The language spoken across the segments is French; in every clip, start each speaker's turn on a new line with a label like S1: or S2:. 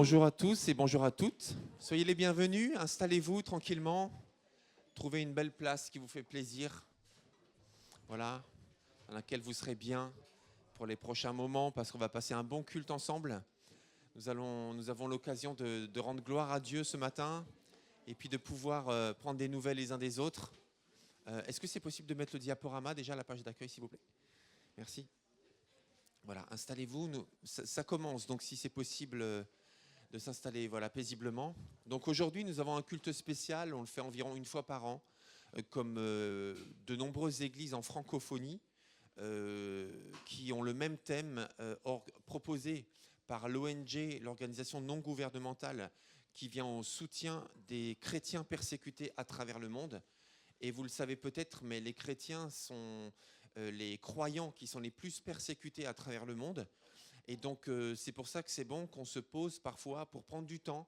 S1: Bonjour à tous et bonjour à toutes. Soyez les bienvenus, installez-vous tranquillement, trouvez une belle place qui vous fait plaisir, voilà, dans laquelle vous serez bien pour les prochains moments parce qu'on va passer un bon culte ensemble. Nous avons l'occasion de rendre gloire à Dieu ce matin et puis de pouvoir prendre des nouvelles les uns des autres. Est-ce que c'est possible de mettre le diaporama déjà à la page d'accueil s'il vous plaît? Merci. Voilà, installez-vous, ça commence donc si c'est possible de s'installer voilà, paisiblement. Donc aujourd'hui, nous avons un culte spécial, on le fait environ une fois par an, comme de nombreuses églises en francophonie, qui ont le même thème proposé par l'ONG, l'organisation non gouvernementale, qui vient en soutien des chrétiens persécutés à travers le monde. Et vous le savez peut-être, mais les chrétiens sont les croyants qui sont les plus persécutés à travers le monde. Et donc, c'est pour ça que c'est bon qu'on se pose parfois pour prendre du temps,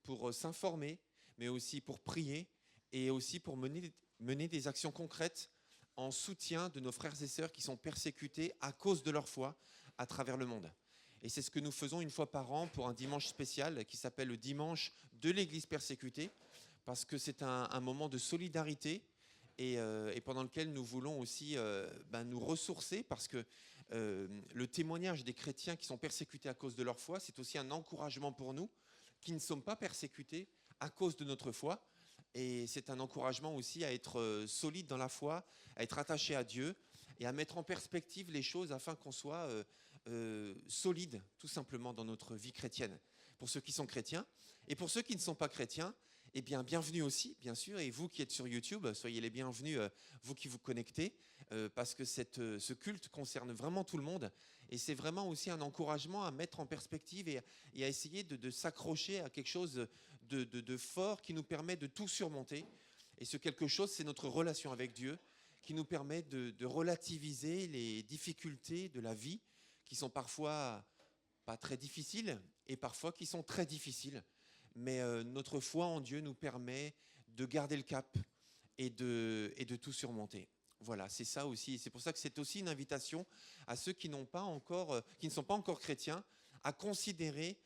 S1: pour s'informer, mais aussi pour prier et aussi pour mener des actions concrètes en soutien de nos frères et sœurs qui sont persécutés à cause de leur foi à travers le monde. Et c'est ce que nous faisons une fois par an pour un dimanche spécial qui s'appelle le dimanche de l'Église persécutée, parce que c'est un moment de solidarité et pendant lequel nous voulons aussi nous ressourcer, parce que le témoignage des chrétiens qui sont persécutés à cause de leur foi, c'est aussi un encouragement pour nous qui ne sommes pas persécutés à cause de notre foi. Et c'est un encouragement aussi à être solide dans la foi, à être attaché à Dieu et à mettre en perspective les choses afin qu'on soit solide tout simplement dans notre vie chrétienne. Pour ceux qui sont chrétiens et pour ceux qui ne sont pas chrétiens, eh bien, bienvenue aussi, bien sûr. Et vous qui êtes sur YouTube, soyez les bienvenus, vous qui vous connectez, parce que ce culte concerne vraiment tout le monde. Et c'est vraiment aussi un encouragement à mettre en perspective et à essayer de s'accrocher à quelque chose de fort qui nous permet de tout surmonter. Et ce quelque chose, c'est notre relation avec Dieu, qui nous permet de relativiser les difficultés de la vie, qui sont parfois pas très difficiles et parfois qui sont très difficiles. Mais notre foi en Dieu nous permet de garder le cap et de tout surmonter. Voilà, c'est ça aussi. C'est pour ça que c'est aussi une invitation à ceux qui ne sont pas encore chrétiens, à considérer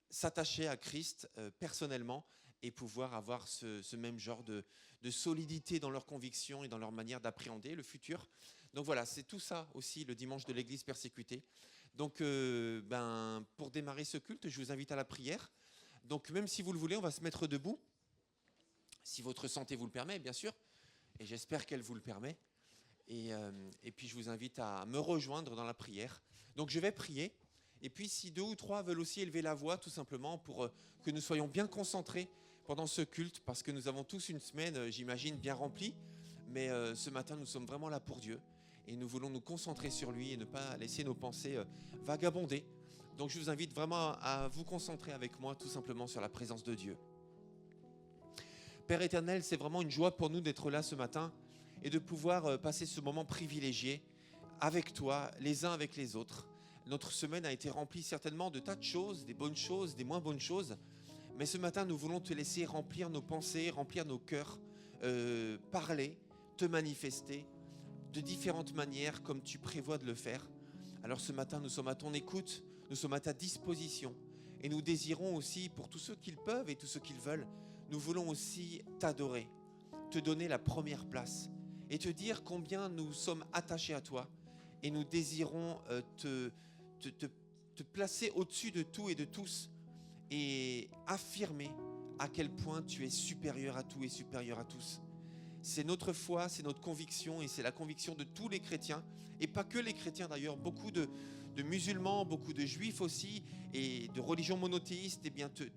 S1: s'attacher à Christ personnellement et pouvoir avoir ce même genre de solidité dans leurs convictions et dans leur manière d'appréhender le futur. Donc voilà, c'est tout ça aussi le dimanche de l'Église persécutée. Donc pour démarrer ce culte, je vous invite à la prière. Donc même si vous le voulez, on va se mettre debout, si votre santé vous le permet, bien sûr, et j'espère qu'elle vous le permet. Et puis je vous invite à me rejoindre dans la prière. Donc je vais prier. Et puis si 2 ou 3 veulent aussi élever la voix, tout simplement, pour que nous soyons bien concentrés pendant ce culte, parce que nous avons tous une semaine, j'imagine, bien remplie. Mais ce matin, nous sommes vraiment là pour Dieu. Et nous voulons nous concentrer sur lui et ne pas laisser nos pensées vagabonder. Donc je vous invite vraiment à vous concentrer avec moi, tout simplement, sur la présence de Dieu. Père éternel, c'est vraiment une joie pour nous d'être là ce matin et de pouvoir passer ce moment privilégié avec toi, les uns avec les autres. Notre semaine a été remplie certainement de tas de choses, des bonnes choses, des moins bonnes choses. Mais ce matin, nous voulons te laisser remplir nos pensées, remplir nos cœurs, parler, te manifester de différentes manières comme tu prévois de le faire. Alors ce matin, nous sommes à ton écoute, nous sommes à ta disposition et nous désirons aussi, pour tous ceux qui le peuvent et tous ceux qui le veulent, nous voulons aussi t'adorer, te donner la première place et te dire combien nous sommes attachés à toi et nous désirons te placer au-dessus de tout et de tous et affirmer à quel point tu es supérieur à tout et supérieur à tous. C'est notre foi, c'est notre conviction et c'est la conviction de tous les chrétiens et pas que les chrétiens d'ailleurs, beaucoup de musulmans, beaucoup de juifs aussi et de religions monothéistes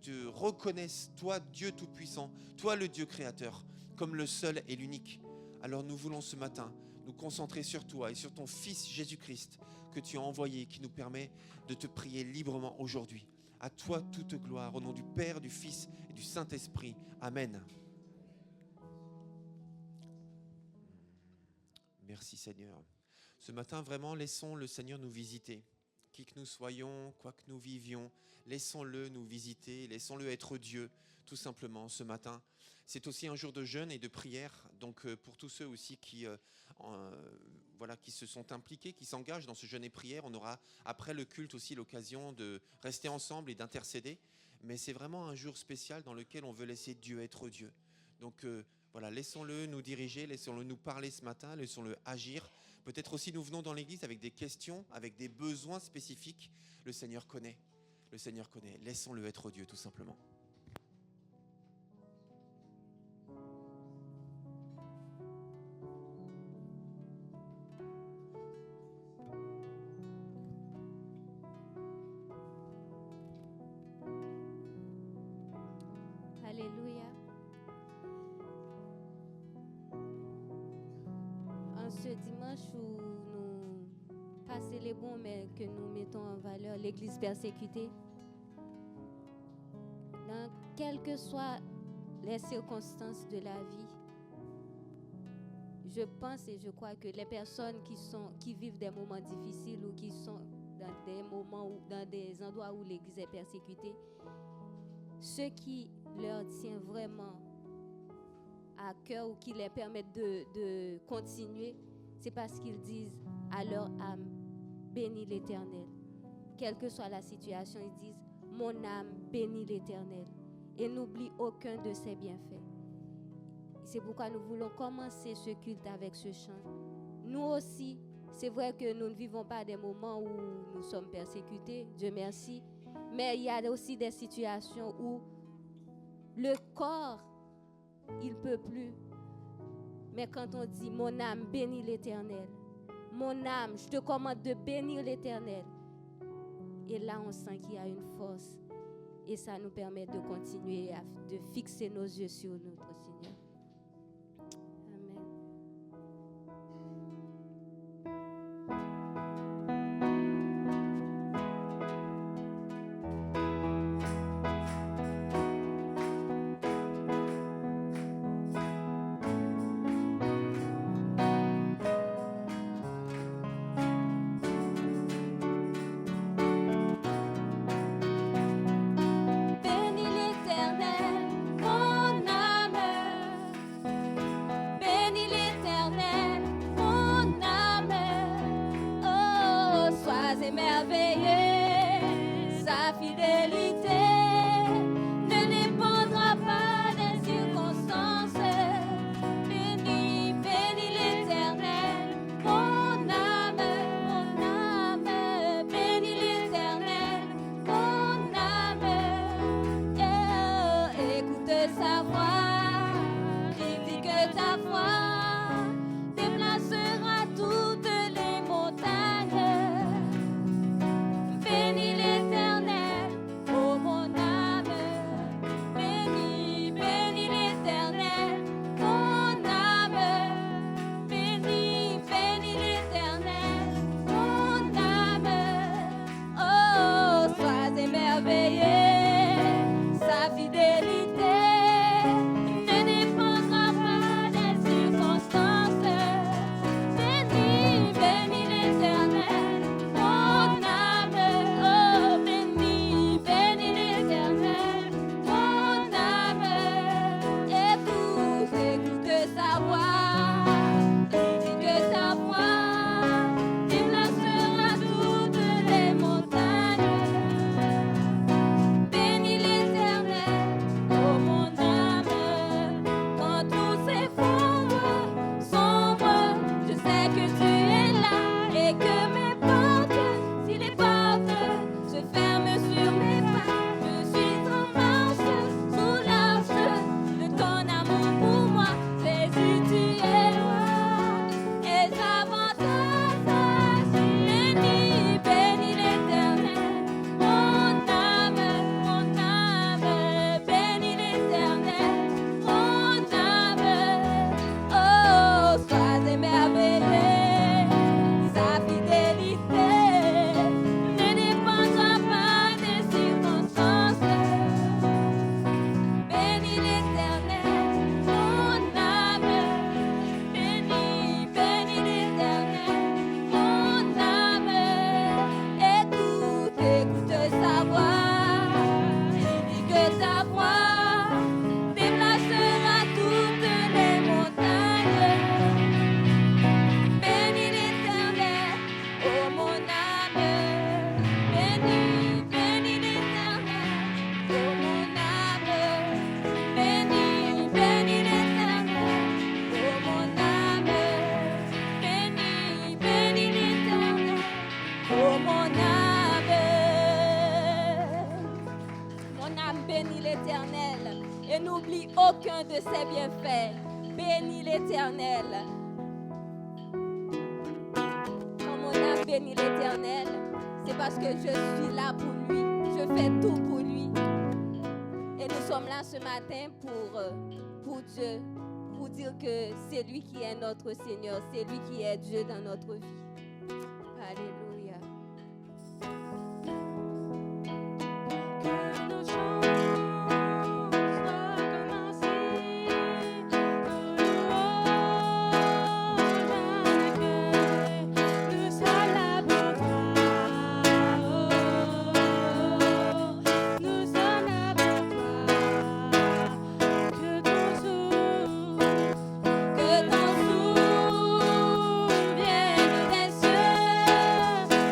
S1: te reconnaissent, toi Dieu Tout-Puissant, toi le Dieu créateur, comme le seul et l'unique. Alors nous voulons ce matin nous concentrer sur toi et sur ton Fils Jésus-Christ que tu as envoyé, qui nous permet de te prier librement aujourd'hui. À toi toute gloire, au nom du Père, du Fils et du Saint-Esprit. Amen. Merci Seigneur. Ce matin, vraiment, laissons le Seigneur nous visiter. Qui que nous soyons, quoi que nous vivions, laissons-le nous visiter, laissons-le être Dieu, tout simplement, ce matin. C'est aussi un jour de jeûne et de prière, donc pour tous ceux aussi qui se sont impliqués, qui s'engagent dans ce jeûne et prière, on aura après le culte aussi l'occasion de rester ensemble et d'intercéder. Mais c'est vraiment un jour spécial dans lequel on veut laisser Dieu être Dieu. Donc laissons-le nous diriger, laissons-le nous parler ce matin, laissons-le agir. Peut-être aussi nous venons dans l'église avec des questions, avec des besoins spécifiques. Le Seigneur connaît. Le Seigneur connaît. Laissons-le être Dieu, tout simplement.
S2: Alléluia. En ce dimanche où nous pas célébrons, mais que nous mettons en valeur l'Église persécutée, dans quelles que soient les circonstances de la vie, je pense et je crois que les personnes qui vivent des moments difficiles ou qui sont dans des moments ou dans des endroits où l'Église est persécutée, ce qui leur tient vraiment à cœur ou qui les permettent de continuer, c'est parce qu'ils disent à leur âme, bénis l'Éternel. Quelle que soit la situation, ils disent, mon âme bénis l'Éternel et n'oublie aucun de ses bienfaits. C'est pourquoi nous voulons commencer ce culte avec ce chant. Nous aussi, c'est vrai que nous ne vivons pas des moments où nous sommes persécutés, Dieu merci, mais il y a aussi des situations où le corps, il ne peut plus. Mais quand on dit, mon âme bénis l'Éternel, mon âme, je te commande de bénir l'Éternel. Et là, on sent qu'il y a une force. Et ça nous permet de continuer, de fixer nos yeux sur notre Seigneur. Amen. Bénis l'Éternel, mon âme. aucun de ses bienfaits. Bénis l'Éternel. Quand mon âme bénit l'Éternel, c'est parce que je suis là pour lui. Je fais tout pour lui. Et nous sommes là ce matin pour Dieu, pour dire que c'est lui qui est notre Seigneur, c'est lui qui est Dieu dans notre vie. Alléluia.
S3: Que nos chants soient comme un signe de louange avec eux. Nous sommes là pour toi. Nous sommes là pour toi. Que ton souffle vienne des cieux.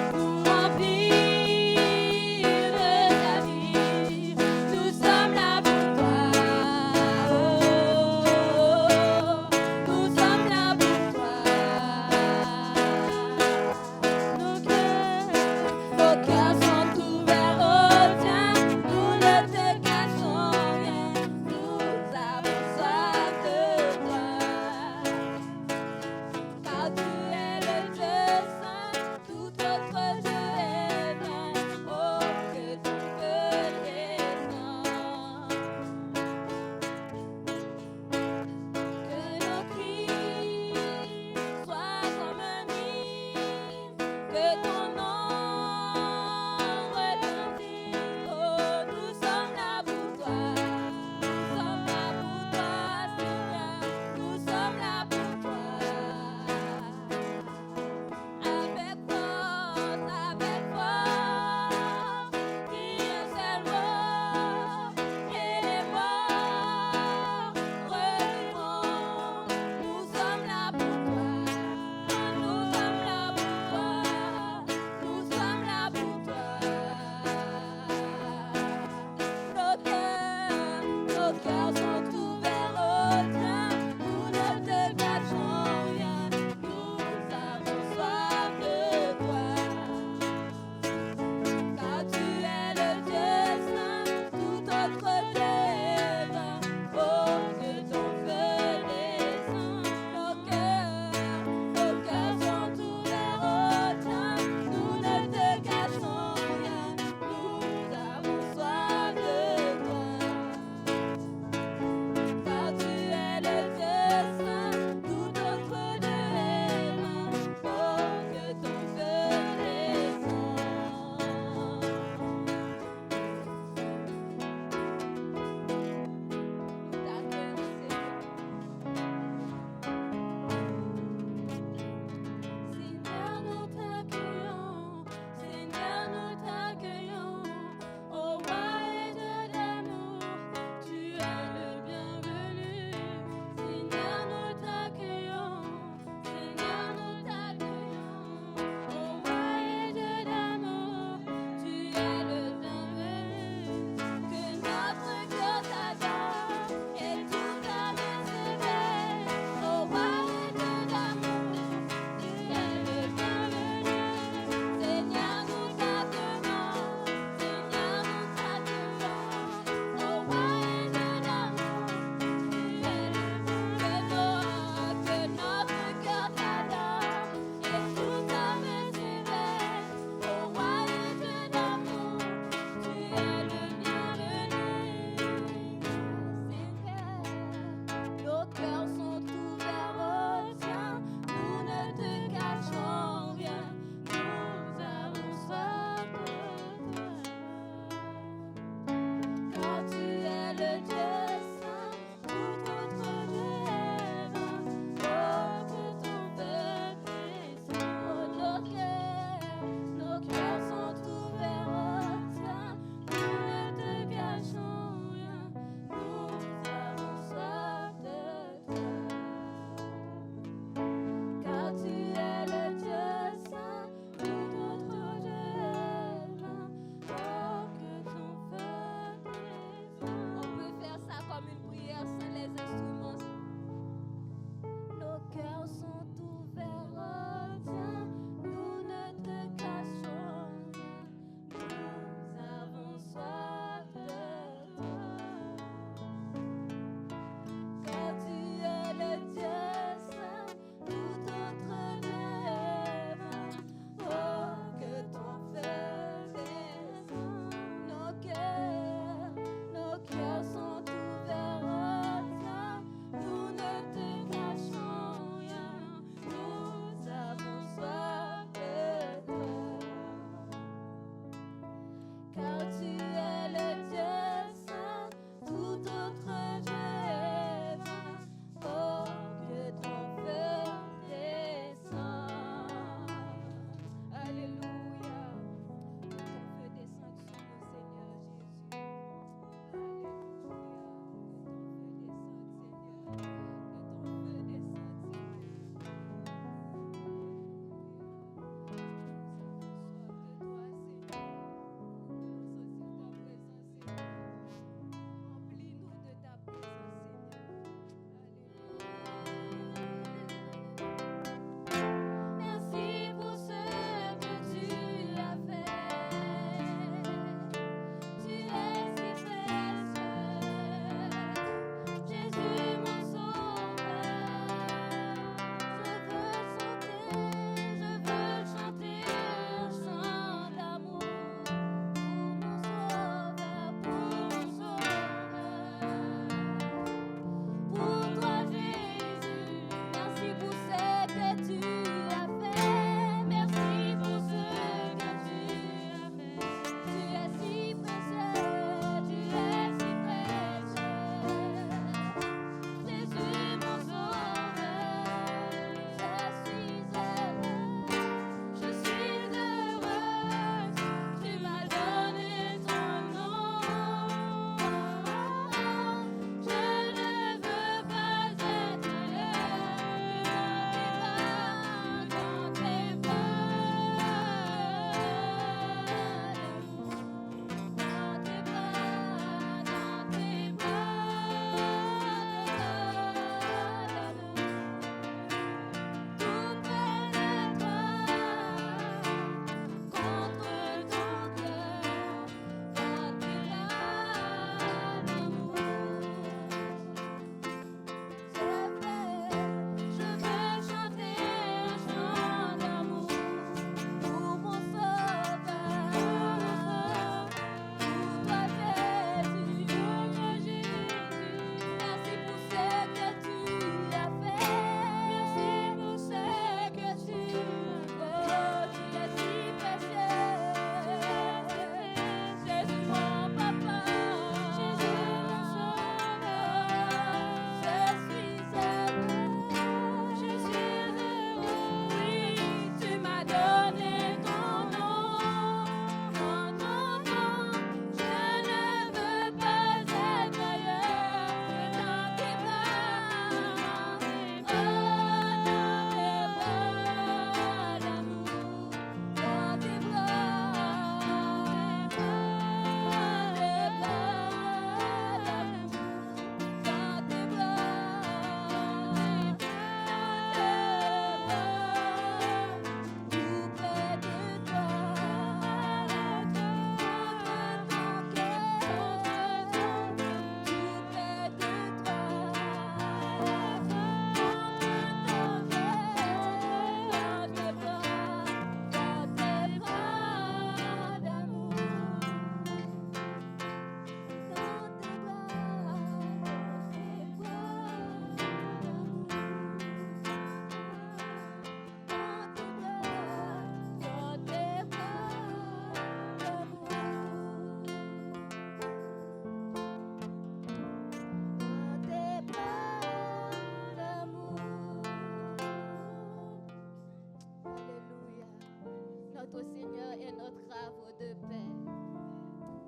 S2: Notre Seigneur est notre havre de paix.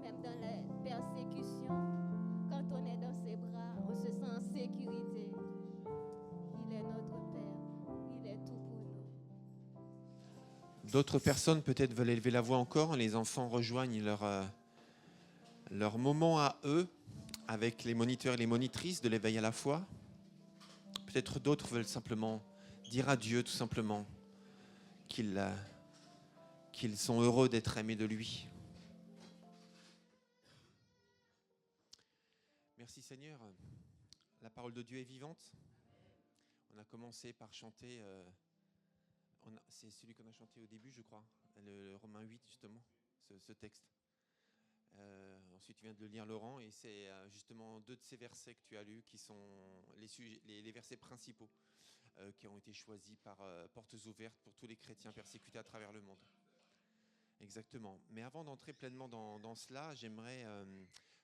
S2: Même dans les persécutions, quand on est dans ses bras, on se sent en sécurité. Il est notre Père. Il est tout pour nous.
S1: D'autres personnes peut-être veulent élever la voix encore. Les enfants rejoignent leur moment à eux avec les moniteurs et les monitrices de l'éveil à la foi. Peut-être d'autres veulent simplement dire à Dieu tout simplement qu'ils sont heureux d'être aimés de lui. Merci Seigneur. La parole de Dieu est vivante. On a commencé par chanter, c'est celui qu'on a chanté au début, je crois, le Romains 8 justement, ce texte. Ensuite, tu viens de le lire, Laurent, et c'est justement 2 de ces versets que tu as lus qui sont les versets principaux qui ont été choisis par Portes Ouvertes pour tous les chrétiens persécutés à travers le monde. Exactement. Mais avant d'entrer pleinement dans cela, j'aimerais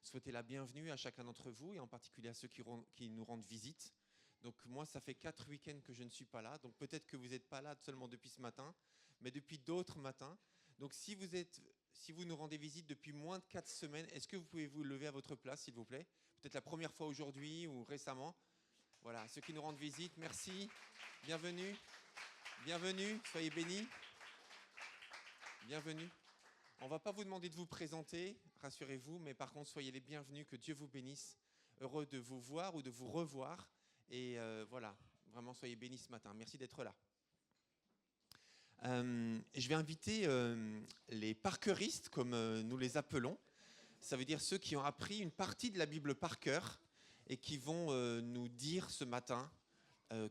S1: souhaiter la bienvenue à chacun d'entre vous, et en particulier à ceux qui nous rendent visite. Donc moi, ça fait 4 week-ends que je ne suis pas là, donc peut-être que vous n'êtes pas là seulement depuis ce matin, mais depuis d'autres matins. Donc si vous nous rendez visite depuis moins de 4 semaines, est-ce que vous pouvez vous lever à votre place, s'il vous plaît? Peut-être la première fois aujourd'hui ou récemment. Voilà, ceux qui nous rendent visite, merci. Bienvenue. Bienvenue, soyez bénis. Bienvenue. On ne va pas vous demander de vous présenter, rassurez-vous, mais par contre, soyez les bienvenus, que Dieu vous bénisse. Heureux de vous voir ou de vous revoir. Et voilà, vraiment, soyez bénis ce matin. Merci d'être là. Je vais inviter les parcouristes, comme nous les appelons. Ça veut dire ceux qui ont appris une partie de la Bible par cœur et qui vont nous dire ce matin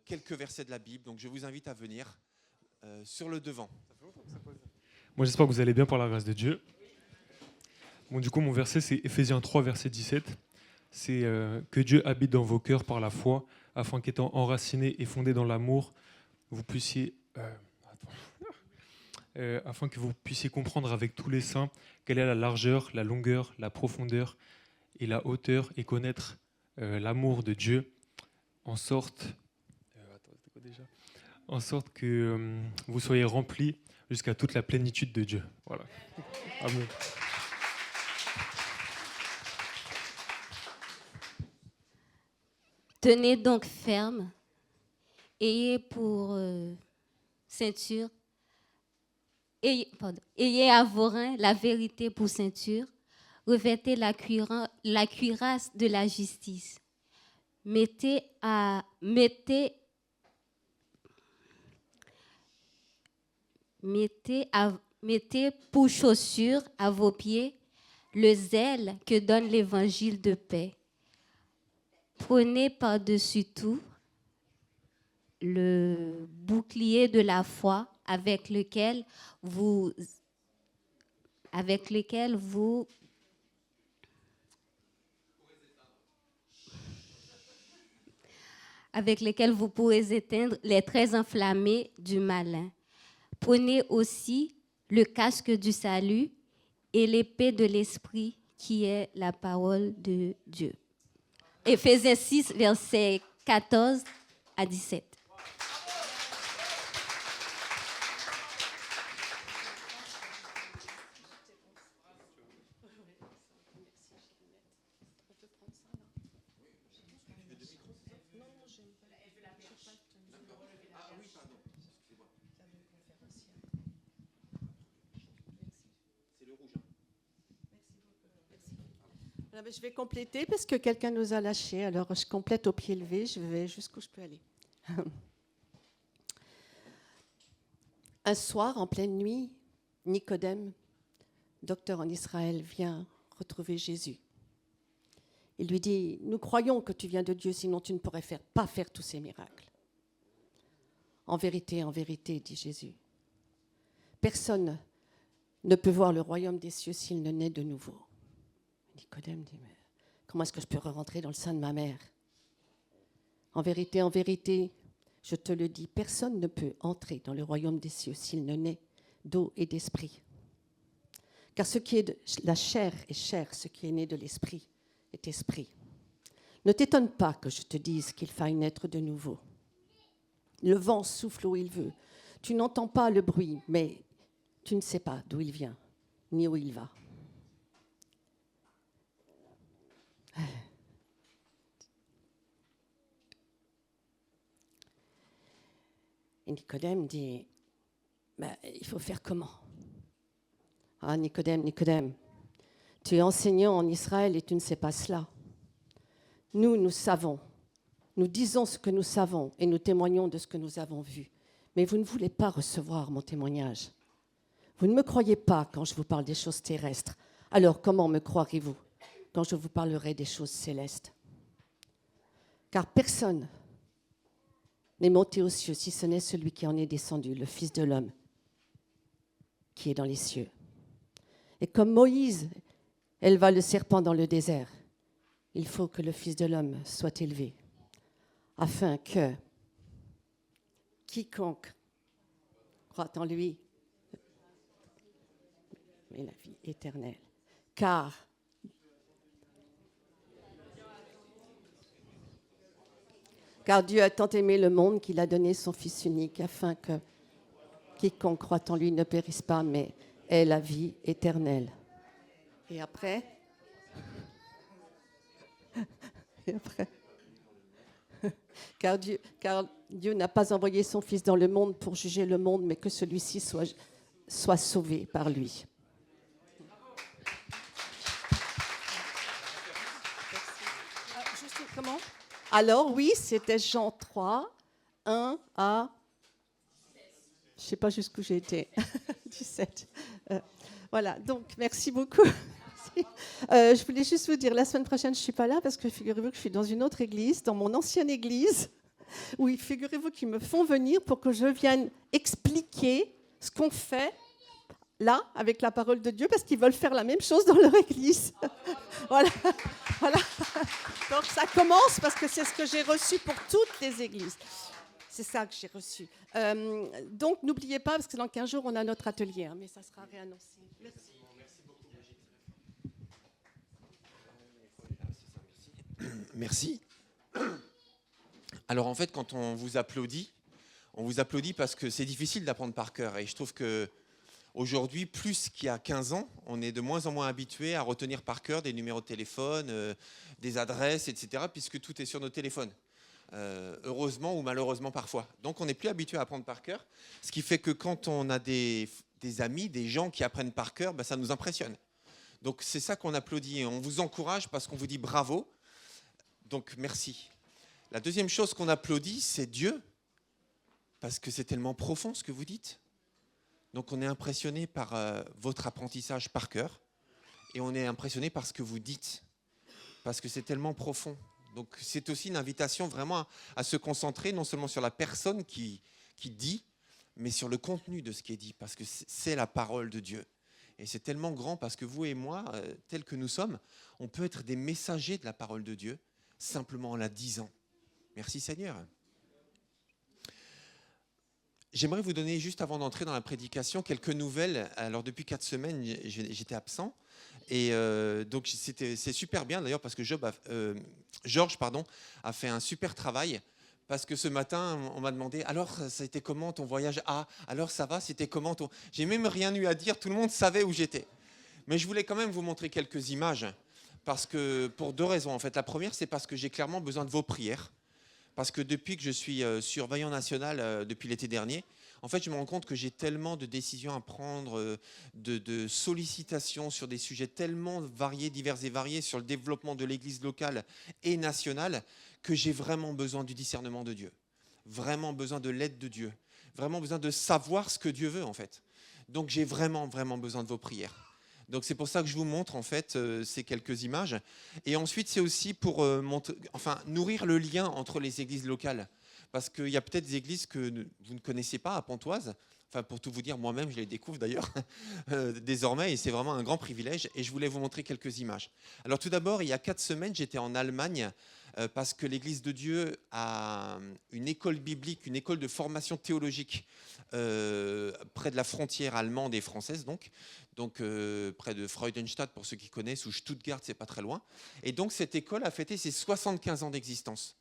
S1: quelques versets de la Bible. Donc je vous invite à venir sur le devant.
S4: Moi, j'espère que vous allez bien par la grâce de Dieu. Bon, du coup, mon verset, c'est Éphésiens 3, verset 17. C'est que Dieu habite dans vos cœurs par la foi, afin qu'étant enracinés et fondés dans l'amour, vous puissiez... afin que vous puissiez comprendre avec tous les saints quelle est la largeur, la longueur, la profondeur et la hauteur, et connaître l'amour de Dieu, en sorte que vous soyez remplis jusqu'à toute la plénitude de Dieu. Voilà. Amen.
S2: Tenez donc ferme, ayez pour ceinture, ayez à vos reins la vérité pour ceinture, revêtez la cuirasse de la justice, mettez pour chaussure à vos pieds le zèle que donne l'évangile de paix. Prenez par-dessus tout le bouclier de la foi avec lequel vous pourrez éteindre les traits enflammés du malin. Prenez aussi le casque du salut et l'épée de l'esprit qui est la parole de Dieu. Éphésiens 6, versets 14 à 17.
S5: Je vais compléter parce que quelqu'un nous a lâchés. Alors, je complète au pied levé. Je vais jusqu'où je peux aller. Un soir, en pleine nuit, Nicodème, docteur en Israël, vient retrouver Jésus. Il lui dit, « Nous croyons que tu viens de Dieu, sinon tu ne pourrais pas faire tous ces miracles. » En vérité, dit Jésus, personne ne peut voir le royaume des cieux s'il ne naît de nouveau. Nicodème dit, mais comment est-ce que je peux rentrer dans le sein de ma mère? En vérité, je te le dis, personne ne peut entrer dans le royaume des cieux s'il ne naît d'eau et d'esprit. Car ce qui est de la chair est chair, ce qui est né de l'esprit est esprit. Ne t'étonne pas que je te dise qu'il faille naître de nouveau. Le vent souffle où il veut. Tu n'entends pas le bruit, mais tu ne sais pas d'où il vient, ni où il va. Et Nicodème dit, il faut faire comment? Ah, Nicodème, tu es enseignant en Israël et tu ne sais pas cela. Nous savons. Nous disons ce que nous savons et nous témoignons de ce que nous avons vu. Mais vous ne voulez pas recevoir mon témoignage. Vous ne me croyez pas quand je vous parle des choses terrestres. Alors comment me croirez-vous quand je vous parlerai des choses célestes? Car personne n'est monté aux cieux si ce n'est celui qui en est descendu, le Fils de l'homme, qui est dans les cieux. Et comme Moïse éleva le serpent dans le désert, il faut que le Fils de l'homme soit élevé, afin que quiconque croit en lui ait la vie éternelle. Car Dieu a tant aimé le monde qu'il a donné son Fils unique, afin que quiconque croit en lui ne périsse pas, mais ait la vie éternelle. Et après, car Dieu n'a pas envoyé son Fils dans le monde pour juger le monde, mais que celui-ci soit sauvé par lui. Comment? Alors oui, c'était Jean 3, 1 à... Je ne sais pas jusqu'où j'ai été. 17. Voilà, donc merci beaucoup. Je voulais juste vous dire, la semaine prochaine, je ne suis pas là parce que figurez-vous que je suis dans une autre église, dans mon ancienne église, où figurez-vous qu'ils me font venir pour que je vienne expliquer ce qu'on fait là, avec la parole de Dieu, parce qu'ils veulent faire la même chose dans leur église. Voilà. Donc ça commence parce que c'est ce que j'ai reçu pour toutes les églises. C'est ça que j'ai reçu. Donc n'oubliez pas, parce que dans 15 jours, on a notre atelier, hein, mais ça sera réannoncé. Merci.
S1: Merci. Alors en fait, quand on vous applaudit parce que c'est difficile d'apprendre par cœur. Et je trouve qu'aujourd'hui, plus qu'il y a 15 ans, on est de moins en moins habitué à retenir par cœur des numéros de téléphone, des adresses, etc., puisque tout est sur nos téléphones. Heureusement ou malheureusement parfois. Donc on n'est plus habitué à apprendre par cœur, ce qui fait que quand on a des amis, des gens qui apprennent par cœur, ça nous impressionne. Donc c'est ça qu'on applaudit et on vous encourage parce qu'on vous dit bravo. Donc merci. La deuxième chose qu'on applaudit, c'est Dieu, parce que c'est tellement profond ce que vous dites. Donc on est impressionné par votre apprentissage par cœur et on est impressionné par ce que vous dites, parce que c'est tellement profond. Donc c'est aussi une invitation vraiment à se concentrer non seulement sur la personne qui dit, mais sur le contenu de ce qui est dit, parce que c'est la parole de Dieu. Et c'est tellement grand parce que vous et moi, tels que nous sommes, on peut être des messagers de la parole de Dieu, simplement en la disant. Merci Seigneur. J'aimerais vous donner, juste avant d'entrer dans la prédication, quelques nouvelles. Alors depuis 4 semaines, j'étais absent. Et donc c'est super bien d'ailleurs parce que Georges a fait un super travail. Parce que ce matin, on m'a demandé, alors ça a été comment ton voyage? Ah, alors ça va, c'était comment ton... J'ai même rien eu à dire, tout le monde savait où j'étais. Mais je voulais quand même vous montrer quelques images. Parce que, pour 2 raisons en fait. La première, c'est parce que j'ai clairement besoin de vos prières. Parce que depuis que je suis surveillant national, depuis l'été dernier, en fait, je me rends compte que j'ai tellement de décisions à prendre, de sollicitations sur des sujets tellement variés, divers et variés, sur le développement de l'église locale et nationale, que j'ai vraiment besoin du discernement de Dieu. Vraiment besoin de l'aide de Dieu. Vraiment besoin de savoir ce que Dieu veut, en fait. Donc, j'ai vraiment besoin de vos prières. Donc c'est pour ça que je vous montre en fait ces quelques images. Et ensuite c'est aussi pour nourrir le lien entre les églises locales. Parce qu'il y a peut-être des églises que vous ne connaissez pas à Pontoise. Enfin pour tout vous dire, moi-même je les découvre d'ailleurs désormais et c'est vraiment un grand privilège. Et je voulais vous montrer quelques images. Alors tout d'abord, il y a 4 semaines, j'étais en Allemagne parce que l'Église de Dieu a une école biblique, une école de formation théologique près de la frontière allemande et française donc près de Freudenstadt pour ceux qui connaissent, ou Stuttgart, c'est pas très loin. Et donc cette école a fêté ses 75 ans d'existence.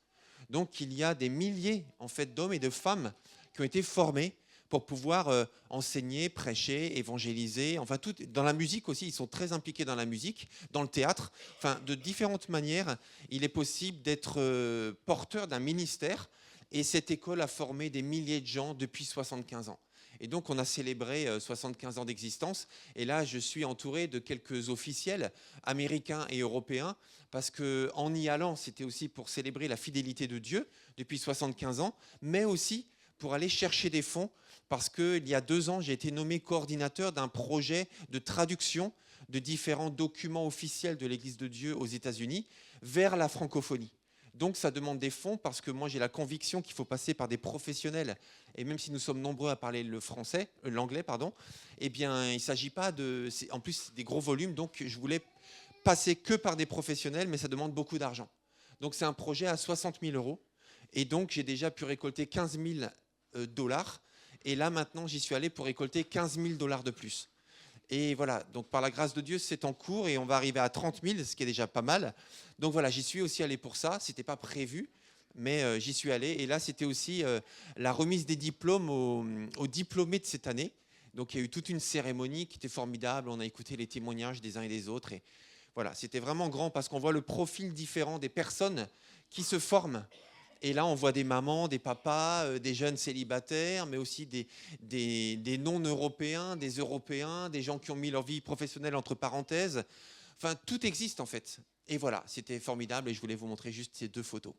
S1: Donc il y a des milliers en fait d'hommes et de femmes qui ont été formés pour pouvoir enseigner, prêcher, évangéliser. Enfin, tout, dans la musique aussi, ils sont très impliqués dans la musique, dans le théâtre. Enfin, de différentes manières, il est possible d'être porteur d'un ministère. Et cette école a formé des milliers de gens depuis 75 ans. Et donc, on a célébré 75 ans d'existence. Et là, je suis entouré de quelques officiels américains et européens, parce qu'en y allant, c'était aussi pour célébrer la fidélité de Dieu depuis 75 ans, mais aussi pour aller chercher des fonds, parce qu'il y a 2 ans, j'ai été nommé coordinateur d'un projet de traduction de différents documents officiels de l'Église de Dieu aux États-Unis vers la francophonie. Donc ça demande des fonds, parce que moi j'ai la conviction qu'il faut passer par des professionnels, et même si nous sommes nombreux à parler l'anglais, eh bien il ne s'agit pas de... En plus c'est des gros volumes, donc je voulais passer que par des professionnels, mais ça demande beaucoup d'argent. Donc c'est un projet à 60 000 €, et donc j'ai déjà pu récolter 15 000 $, et là maintenant j'y suis allé pour récolter 15 000 $ de plus. Et voilà, donc par la grâce de Dieu, c'est en cours et on va arriver à 30 000, ce qui est déjà pas mal. Donc voilà, j'y suis aussi allé pour ça. C'était pas prévu, mais j'y suis allé. Et là, c'était aussi la remise des diplômes aux diplômés de cette année. Donc il y a eu toute une cérémonie qui était formidable. On a écouté les témoignages des uns et des autres. Et voilà, c'était vraiment grand parce qu'on voit le profil différent des personnes qui se forment. Et là, on voit des mamans, des papas, des jeunes célibataires, mais aussi des non-européens, des Européens, des gens qui ont mis leur vie professionnelle entre parenthèses. Enfin, tout existe en fait. Et voilà, c'était formidable et je voulais vous montrer juste ces 2 photos.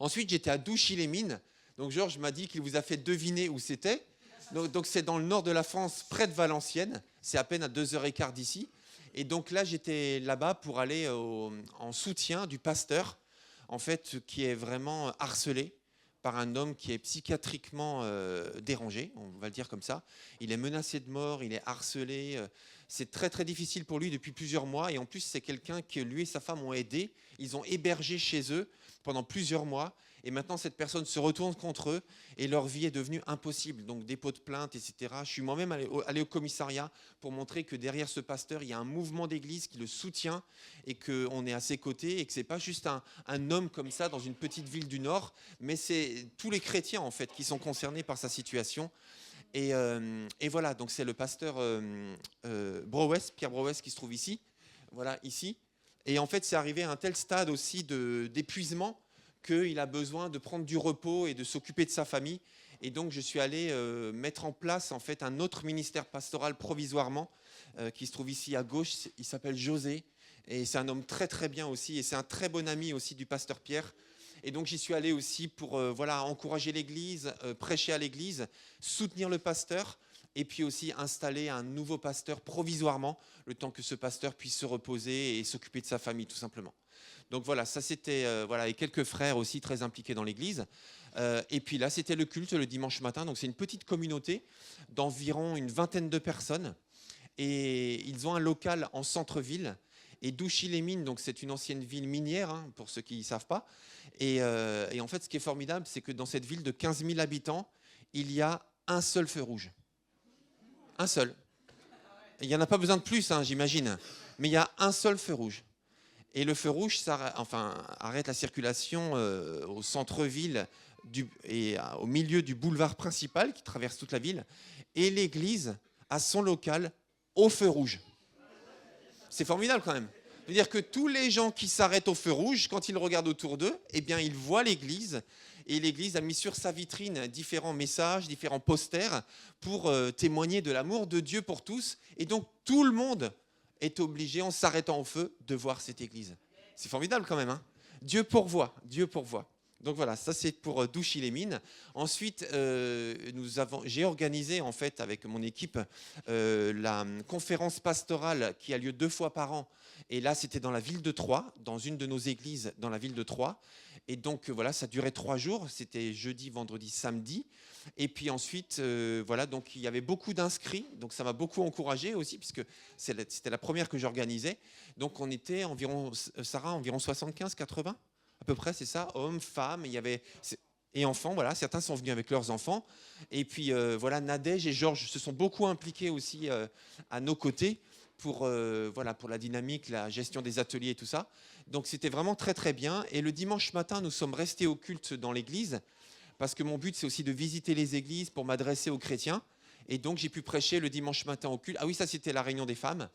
S1: Ensuite, j'étais à Douchy-les-Mines. Donc, Georges m'a dit qu'il vous a fait deviner où c'était. Donc, c'est dans le nord de la France, près de Valenciennes. C'est à peine à 2h15 d'ici. Et donc là, j'étais là-bas pour aller en soutien du pasteur, en fait, qui est vraiment harcelé par un homme qui est psychiatriquement dérangé, on va le dire comme ça. Il est menacé de mort, il est harcelé. C'est très, très difficile pour lui depuis plusieurs mois. Et en plus, c'est quelqu'un que lui et sa femme ont aidé. Ils ont hébergé chez eux pendant plusieurs mois. Et maintenant, cette personne se retourne contre eux et leur vie est devenue impossible. Donc, dépôt de plainte, etc. Je suis moi-même allé au commissariat pour montrer que derrière ce pasteur, il y a un mouvement d'église qui le soutient et qu'on est à ses côtés et que ce n'est pas juste un homme comme ça dans une petite ville du Nord, mais c'est tous les chrétiens, en fait, qui sont concernés par sa situation. Et voilà, donc c'est le pasteur Brouès, Pierre Brouès, qui se trouve ici. Voilà, ici. Et en fait, c'est arrivé à un tel stade aussi d'épuisement qu'il a besoin de prendre du repos et de s'occuper de sa famille. Et donc, je suis allé mettre en place en fait un autre ministère pastoral provisoirement qui se trouve ici à gauche. Il s'appelle José et c'est un homme très très bien aussi et c'est un très bon ami aussi du pasteur Pierre. Et donc, j'y suis allé aussi pour voilà, encourager l'église, prêcher à l'église, soutenir le pasteur et puis aussi installer un nouveau pasteur provisoirement, le temps que ce pasteur puisse se reposer et s'occuper de sa famille tout simplement. Donc voilà, ça c'était, voilà, et quelques frères aussi très impliqués dans l'église. Et puis là, c'était le culte le dimanche matin. Donc c'est une petite communauté d'environ une vingtaine de personnes. Et ils ont un local en centre-ville. Et Douchy-les-Mines, donc c'est une ancienne ville minière, hein, pour ceux qui ne savent pas. Et en fait, ce qui est formidable, c'est que dans cette ville de 15 000 habitants, il y a un seul feu rouge. Un seul. Il n'y en a pas besoin de plus, hein, j'imagine. Mais il y a un seul feu rouge. Et le feu rouge arrête la circulation au centre-ville et au milieu du boulevard principal qui traverse toute la ville. Et l'église a son local au feu rouge. C'est formidable quand même. C'est-à-dire que tous les gens qui s'arrêtent au feu rouge, quand ils regardent autour d'eux, eh bien, ils voient l'église. Et l'église a mis sur sa vitrine différents messages, différents posters pour témoigner de l'amour de Dieu pour tous. Et donc, tout le monde est obligé, en s'arrêtant au feu, de voir cette église. C'est formidable quand même, hein. Dieu pourvoit, Dieu pourvoit. Donc voilà, ça c'est pour Douchy-les-Mines. Ensuite, j'ai organisé en fait avec mon équipe la conférence pastorale qui a lieu 2 fois par an. Et là, c'était dans la ville de Troyes, dans une de nos églises dans la ville de Troyes. Et donc voilà, ça durait 3 jours. C'était jeudi, vendredi, samedi. Et puis ensuite, voilà, donc il y avait beaucoup d'inscrits. Donc ça m'a beaucoup encouragé aussi, puisque c'était la première que j'organisais. Donc on était environ, Sarah, environ 75, 80 à peu près, c'est ça, hommes, femmes, et enfants, voilà, certains sont venus avec leurs enfants. Et puis voilà, Nadège et Georges se sont beaucoup impliqués aussi à nos côtés pour la dynamique, la gestion des ateliers et tout ça. Donc c'était vraiment très très bien. Et le dimanche matin, nous sommes restés au culte dans l'église parce que mon but, c'est aussi de visiter les églises pour m'adresser aux chrétiens. Et donc, j'ai pu prêcher le dimanche matin au culte. Ah oui, ça, c'était la réunion des femmes,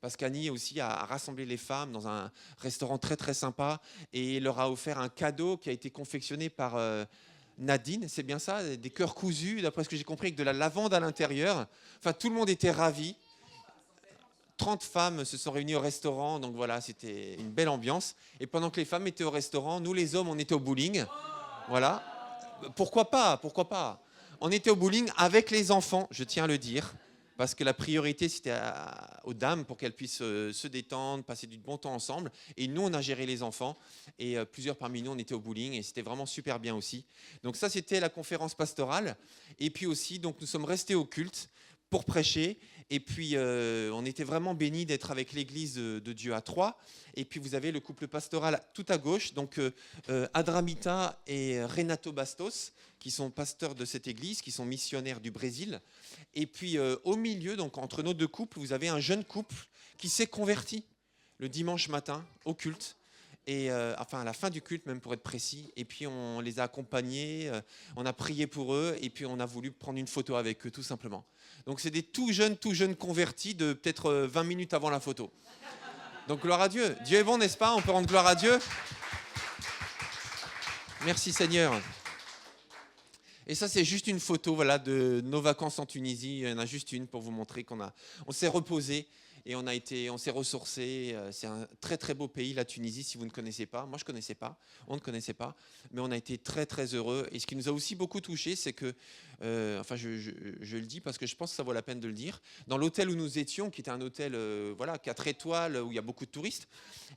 S1: parce qu'Annie aussi a rassemblé les femmes dans un restaurant très, très sympa et leur a offert un cadeau qui a été confectionné par Nadine, c'est bien ça, des cœurs cousus, d'après ce que j'ai compris, avec de la lavande à l'intérieur. Enfin, tout le monde était ravi. 30 femmes se sont réunies au restaurant, donc voilà, c'était une belle ambiance. Et pendant que les femmes étaient au restaurant, nous les hommes, on était au bowling. Voilà. Pourquoi pas? On était au bowling avec les enfants, je tiens à le dire, parce que la priorité, c'était aux dames pour qu'elles puissent se détendre, passer du bon temps ensemble. Et nous, on a géré les enfants. Et plusieurs parmi nous, on était au bowling et c'était vraiment super bien aussi. Donc ça, c'était la conférence pastorale. Et puis aussi, donc, nous sommes restés au culte pour prêcher. Et puis, on était vraiment bénis d'être avec l'église de Dieu à Troyes. Et puis, vous avez le couple pastoral tout à gauche, donc Adramita et Renato Bastos, qui sont pasteurs de cette église, qui sont missionnaires du Brésil. Et puis, au milieu, donc entre nos deux couples, vous avez un jeune couple qui s'est converti le dimanche matin au culte. Et enfin, à la fin du culte, même pour être précis. Et puis, on les a accompagnés, on a prié pour eux, et puis on a voulu prendre une photo avec eux, tout simplement. Donc, c'est des tout jeunes convertis de peut-être 20 minutes avant la photo. Donc, gloire à Dieu. Dieu est bon, n'est-ce pas? On peut rendre gloire à Dieu. Merci Seigneur. Et ça, c'est juste une photo, voilà, de nos vacances en Tunisie. Il y en a juste une pour vous montrer on s'est reposé et on s'est ressourcé. C'est un très, très beau pays, la Tunisie, si vous ne connaissez pas. Moi, je ne connaissais pas. On ne connaissait pas. Mais on a été très, très heureux. Et ce qui nous a aussi beaucoup touchés, c'est que, enfin, je le dis parce que je pense que ça vaut la peine de le dire. Dans l'hôtel où nous étions, qui était un hôtel, voilà, 4 étoiles, où il y a beaucoup de touristes,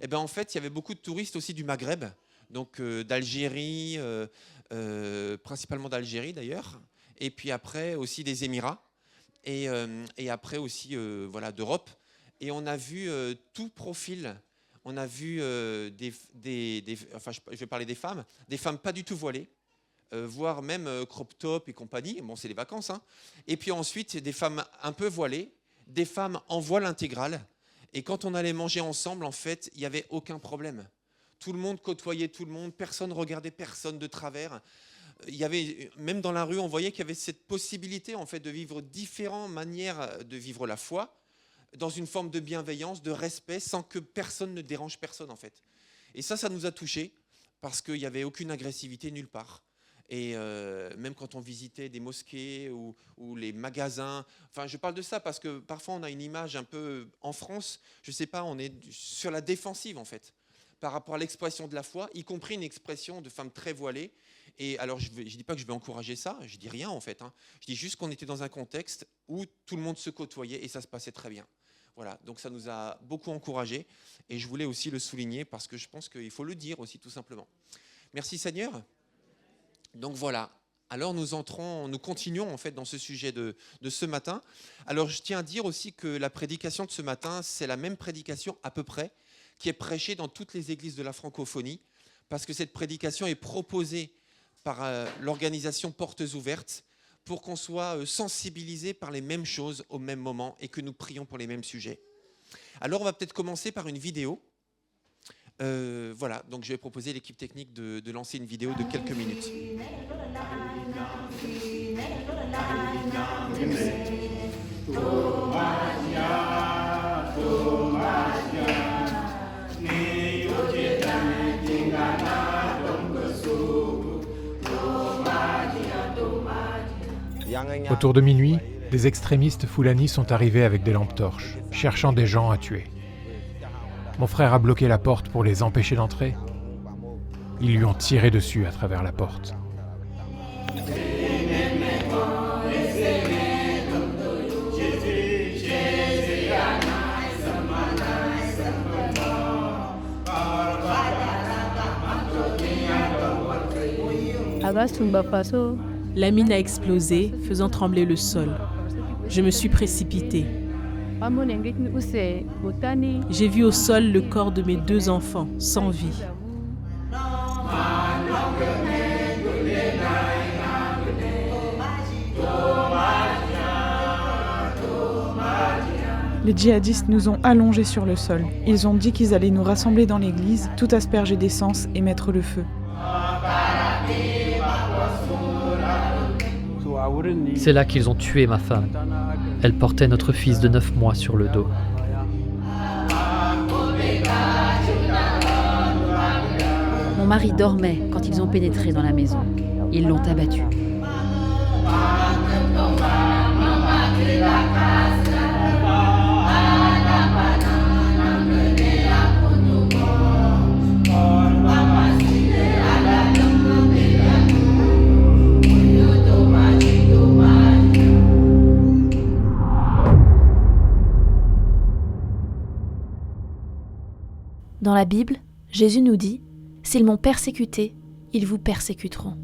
S1: eh ben, en fait, il y avait beaucoup de touristes aussi du Maghreb, donc d'Algérie, principalement d'Algérie d'ailleurs, et puis après aussi des Émirats, et après aussi voilà, d'Europe. Et on a vu tout profil. On a vu enfin, je vais parler des femmes pas du tout voilées, voire même crop top et compagnie. Bon, c'est les vacances, hein. Et puis ensuite, des femmes un peu voilées, des femmes en voile intégral. Et quand on allait manger ensemble, en fait, il n'y avait aucun problème. Tout le monde côtoyait tout le monde, personne ne regardait personne de travers. Il y avait, même dans la rue, on voyait qu'il y avait cette possibilité en fait, de vivre différentes manières de vivre la foi, dans une forme de bienveillance, de respect, sans que personne ne dérange personne en fait. Et ça nous a touchés, parce qu'il n'y avait aucune agressivité nulle part. Et même quand on visitait des mosquées ou les magasins, enfin je parle de ça parce que parfois on a une image un peu, en France, je ne sais pas, on est sur la défensive en fait, par rapport à l'expression de la foi, y compris une expression de femme très voilée. Et alors, je ne dis pas que je vais encourager ça, je ne dis rien en fait. Hein. Je dis juste qu'on était dans un contexte où tout le monde se côtoyait et ça se passait très bien. Voilà, donc ça nous a beaucoup encouragés et je voulais aussi le souligner parce que je pense qu'il faut le dire aussi tout simplement. Merci Seigneur. Donc voilà, alors nous continuons en fait dans ce sujet de ce matin. Alors je tiens à dire aussi que la prédication de ce matin, c'est la même prédication à peu près qui est prêchée dans toutes les églises de la francophonie, parce que cette prédication est proposée par l'organisation Portes Ouvertes pour qu'on soit sensibilisé par les mêmes choses au même moment et que nous prions pour les mêmes sujets. Alors on va peut-être commencer par une vidéo. Voilà, donc je vais proposer à l'équipe technique de lancer une vidéo de quelques minutes.
S6: Autour de minuit, des extrémistes Fulani sont arrivés avec des lampes torches, cherchant des gens à tuer. Mon frère a bloqué la porte pour les empêcher d'entrer. Ils lui ont tiré dessus à travers la porte.
S7: La mine a explosé, faisant trembler le sol. Je me suis précipitée. J'ai vu au sol le corps de mes 2 enfants, sans vie.
S8: Les djihadistes nous ont allongés sur le sol. Ils ont dit qu'ils allaient nous rassembler dans l'église, tout asperger d'essence et mettre le feu.
S9: C'est là qu'ils ont tué ma femme. Elle portait notre fils de 9 mois sur le dos.
S10: Mon mari dormait quand ils ont pénétré dans la maison. Ils l'ont abattu.
S11: Dans la Bible, Jésus nous dit « S'ils m'ont persécuté, ils vous persécuteront ».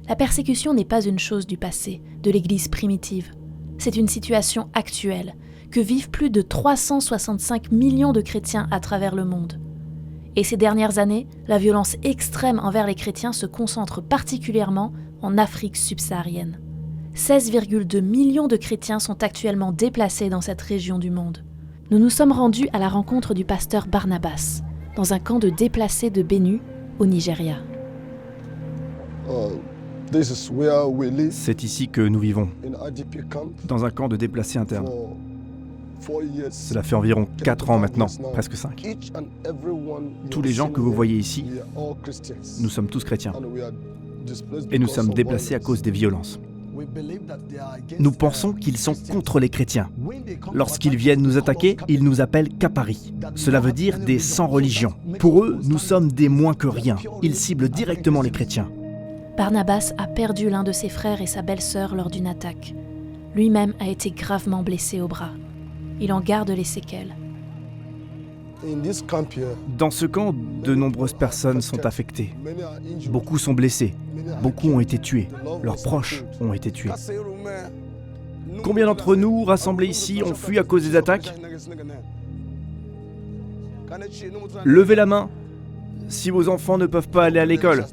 S11: La persécution n'est pas une chose du passé, de l'Église primitive. C'est une situation actuelle, que vivent plus de 365 millions de chrétiens à travers le monde. Et ces dernières années, la violence extrême envers les chrétiens se concentre particulièrement en Afrique subsaharienne. 16,2 millions de chrétiens sont actuellement déplacés dans cette région du monde. Nous nous sommes rendus à la rencontre du pasteur Barnabas, dans un camp de déplacés de Benue, au Nigeria.
S12: C'est ici que nous vivons, dans un camp de déplacés internes. Cela fait environ 4 ans maintenant, presque 5. Tous les gens que vous voyez ici, nous sommes tous chrétiens. Et nous sommes déplacés à cause des violences. Nous pensons qu'ils sont contre les chrétiens. Lorsqu'ils viennent nous attaquer, ils nous appellent Kapari. Cela veut dire des sans religion. Pour eux, nous sommes des moins que rien. Ils ciblent directement les chrétiens.
S11: Barnabas a perdu l'un de ses frères et sa belle-sœur lors d'une attaque. Lui-même a été gravement blessé au bras. Il en garde les séquelles.
S12: Dans ce camp, de nombreuses personnes sont affectées. Beaucoup sont blessés. Beaucoup ont été tués. Leurs proches ont été tués. Combien d'entre nous, rassemblés ici, ont fui à cause des attaques? Levez la main si vos enfants ne peuvent pas aller à l'école.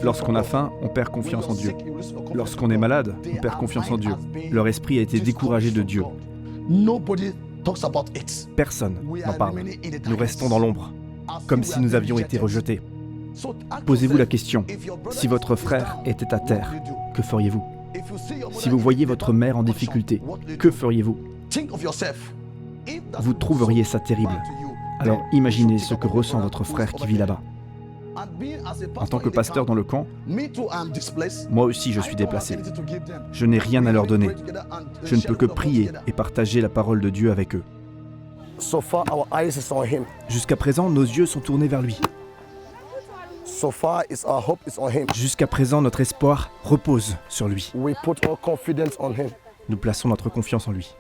S12: Lorsqu'on a faim, on perd confiance en Dieu. Lorsqu'on est malade, on perd confiance en Dieu. Leur esprit a été découragé de Dieu. Personne n'en parle. Nous restons dans l'ombre, comme si nous avions été rejetés. Posez-vous la question, si votre frère était à terre, que feriez-vous? Si vous voyez votre mère en difficulté, que feriez-vous? Vous trouveriez ça terrible. Alors imaginez ce que ressent votre frère qui vit là-bas. En tant que pasteur dans le camp, moi aussi je suis déplacé. Je n'ai rien à leur donner. Je ne peux que prier et partager la parole de Dieu avec eux. Jusqu'à présent, nos yeux sont tournés vers lui. Jusqu'à présent, notre espoir repose sur lui. Nous plaçons notre confiance en lui.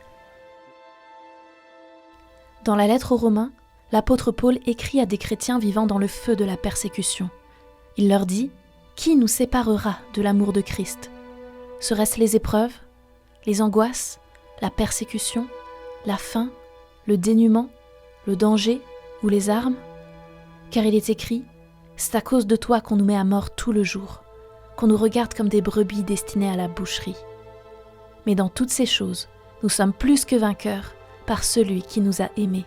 S11: Dans la lettre aux Romains, l'apôtre Paul écrit à des chrétiens vivant dans le feu de la persécution. Il leur dit « Qui nous séparera de l'amour de Christ ? Serait-ce les épreuves, les angoisses, la persécution, la faim, le dénuement, le danger ou les armes ? Car il est écrit « C'est à cause de toi qu'on nous met à mort tout le jour, qu'on nous regarde comme des brebis destinées à la boucherie. Mais dans toutes ces choses, nous sommes plus que vainqueurs par celui qui nous a aimés.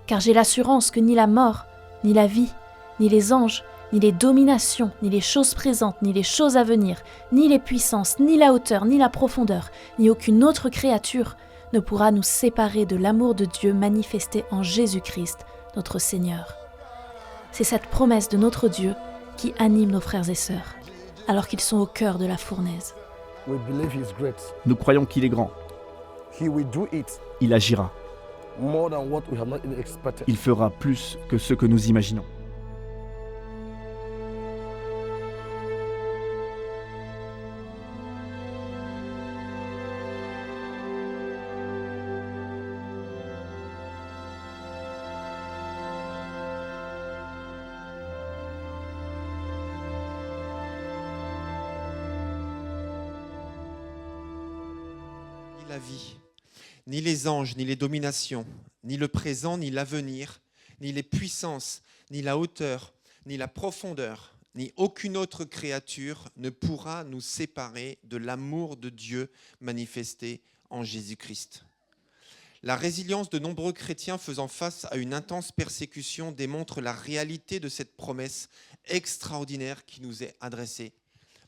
S11: Car j'ai l'assurance que ni la mort, ni la vie, ni les anges, ni les dominations, ni les choses présentes, ni les choses à venir, ni les puissances, ni la hauteur, ni la profondeur, ni aucune autre créature ne pourra nous séparer de l'amour de Dieu manifesté en Jésus-Christ, notre Seigneur. » C'est cette promesse de notre Dieu qui anime nos frères et sœurs, alors qu'ils sont au cœur de la fournaise.
S12: Nous croyons qu'il est grand. Il agira. Il fera plus que ce que nous imaginons.
S1: La vie, ni les anges, ni les dominations, ni le présent, ni l'avenir, ni les puissances, ni la hauteur, ni la profondeur, ni aucune autre créature ne pourra nous séparer de l'amour de Dieu manifesté en Jésus-Christ. La résilience de nombreux chrétiens faisant face à une intense persécution démontre la réalité de cette promesse extraordinaire qui nous est adressée.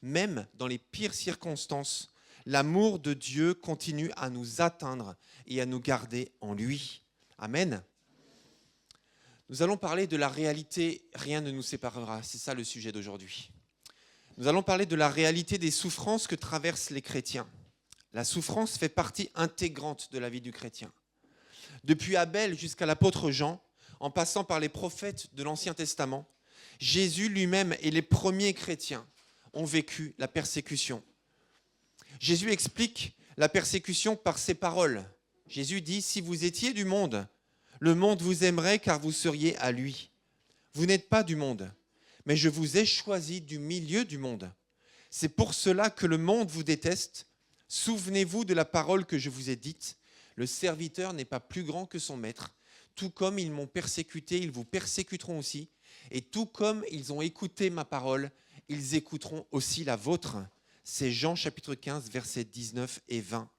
S1: Même dans les pires circonstances, l'amour de Dieu continue à nous atteindre et à nous garder en lui. Amen. Nous allons parler de la réalité, rien ne nous séparera. C'est ça le sujet d'aujourd'hui. Nous allons parler de la réalité des souffrances que traversent les chrétiens. La souffrance fait partie intégrante de la vie du chrétien. Depuis Abel jusqu'à l'apôtre Jean, en passant par les prophètes de l'Ancien Testament, Jésus lui-même et les premiers chrétiens ont vécu la persécution. Jésus explique la persécution par ces paroles. Jésus dit « Si vous étiez du monde, le monde vous aimerait car vous seriez à lui. Vous n'êtes pas du monde, mais je vous ai choisi du milieu du monde. C'est pour cela que le monde vous déteste. Souvenez-vous de la parole que je vous ai dite. Le serviteur n'est pas plus grand que son maître. Tout comme ils m'ont persécuté, ils vous persécuteront aussi. Et tout comme ils ont écouté ma parole, ils écouteront aussi la vôtre. » C'est Jean chapitre 15, versets 19 et 20.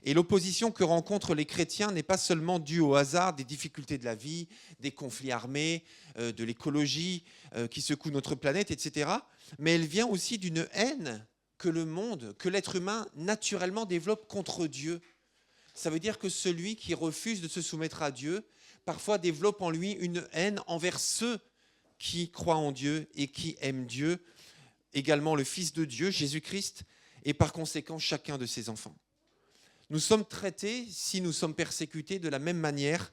S1: Et l'opposition que rencontrent les chrétiens n'est pas seulement due au hasard des difficultés de la vie, des conflits armés, de l'écologie qui secoue notre planète, etc. Mais elle vient aussi d'une haine que le monde, que l'être humain naturellement développe contre Dieu. Ça veut dire que celui qui refuse de se soumettre à Dieu, parfois développe en lui une haine envers ceux qui croient en Dieu et qui aiment Dieu, également le Fils de Dieu, Jésus-Christ, et par conséquent chacun de ses enfants. Nous sommes traités, si nous sommes persécutés, de la même manière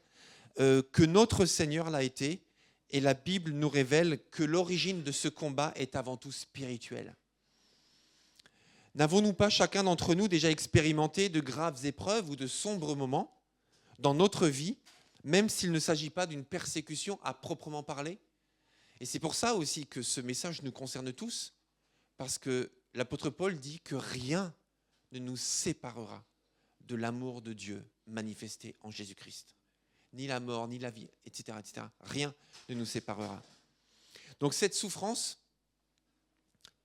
S1: que notre Seigneur l'a été, et la Bible nous révèle que l'origine de ce combat est avant tout spirituelle. N'avons-nous pas chacun d'entre nous déjà expérimenté de graves épreuves ou de sombres moments dans notre vie, même s'il ne s'agit pas d'une persécution à proprement parler? Et c'est pour ça aussi que ce message nous concerne tous, parce que l'apôtre Paul dit que rien ne nous séparera de l'amour de Dieu manifesté en Jésus-Christ. Ni la mort, ni la vie, etc., etc. Rien ne nous séparera. Donc cette souffrance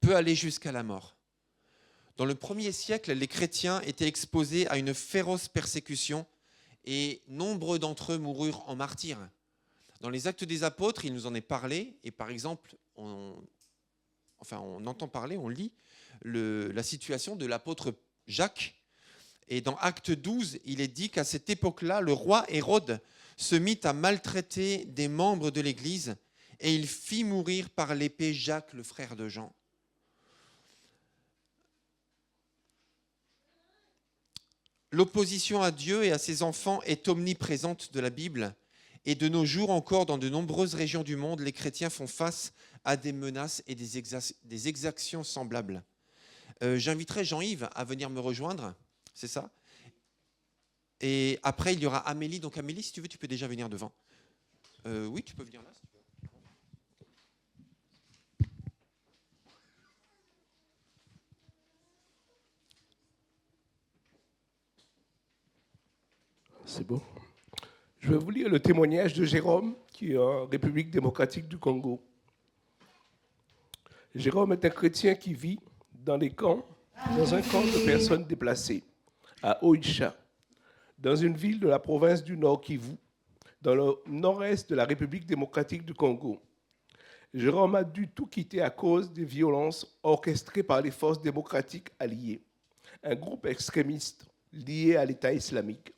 S1: peut aller jusqu'à la mort. Dans le 1er siècle, les chrétiens étaient exposés à une féroce persécution et nombre d'entre eux moururent en martyrs. Dans les Actes des Apôtres, il nous en est parlé, et par exemple, on entend parler, on lit la situation de l'apôtre Jacques. Et dans Acte 12, il est dit qu'à cette époque-là, le roi Hérode se mit à maltraiter des membres de l'Église et il fit mourir par l'épée Jacques, le frère de Jean. L'opposition à Dieu et à ses enfants est omniprésente de la Bible. Et de nos jours encore, dans de nombreuses régions du monde, les chrétiens font face à des menaces et des exactions semblables. J'inviterai Jean-Yves à venir me rejoindre, c'est ça. Et après, il y aura Amélie. Donc Amélie, si tu veux, tu peux déjà venir devant. Oui, tu peux venir là, si tu veux.
S13: C'est beau. Je vais vous lire le témoignage de Jérôme, qui est en République démocratique du Congo. Jérôme est un chrétien qui vit dans un camp de personnes déplacées, à Oicha, dans une ville de la province du Nord Kivu, dans le nord-est de la République démocratique du Congo. Jérôme a dû tout quitter à cause des violences orchestrées par les forces démocratiques alliées, un groupe extrémiste lié à l'État islamique.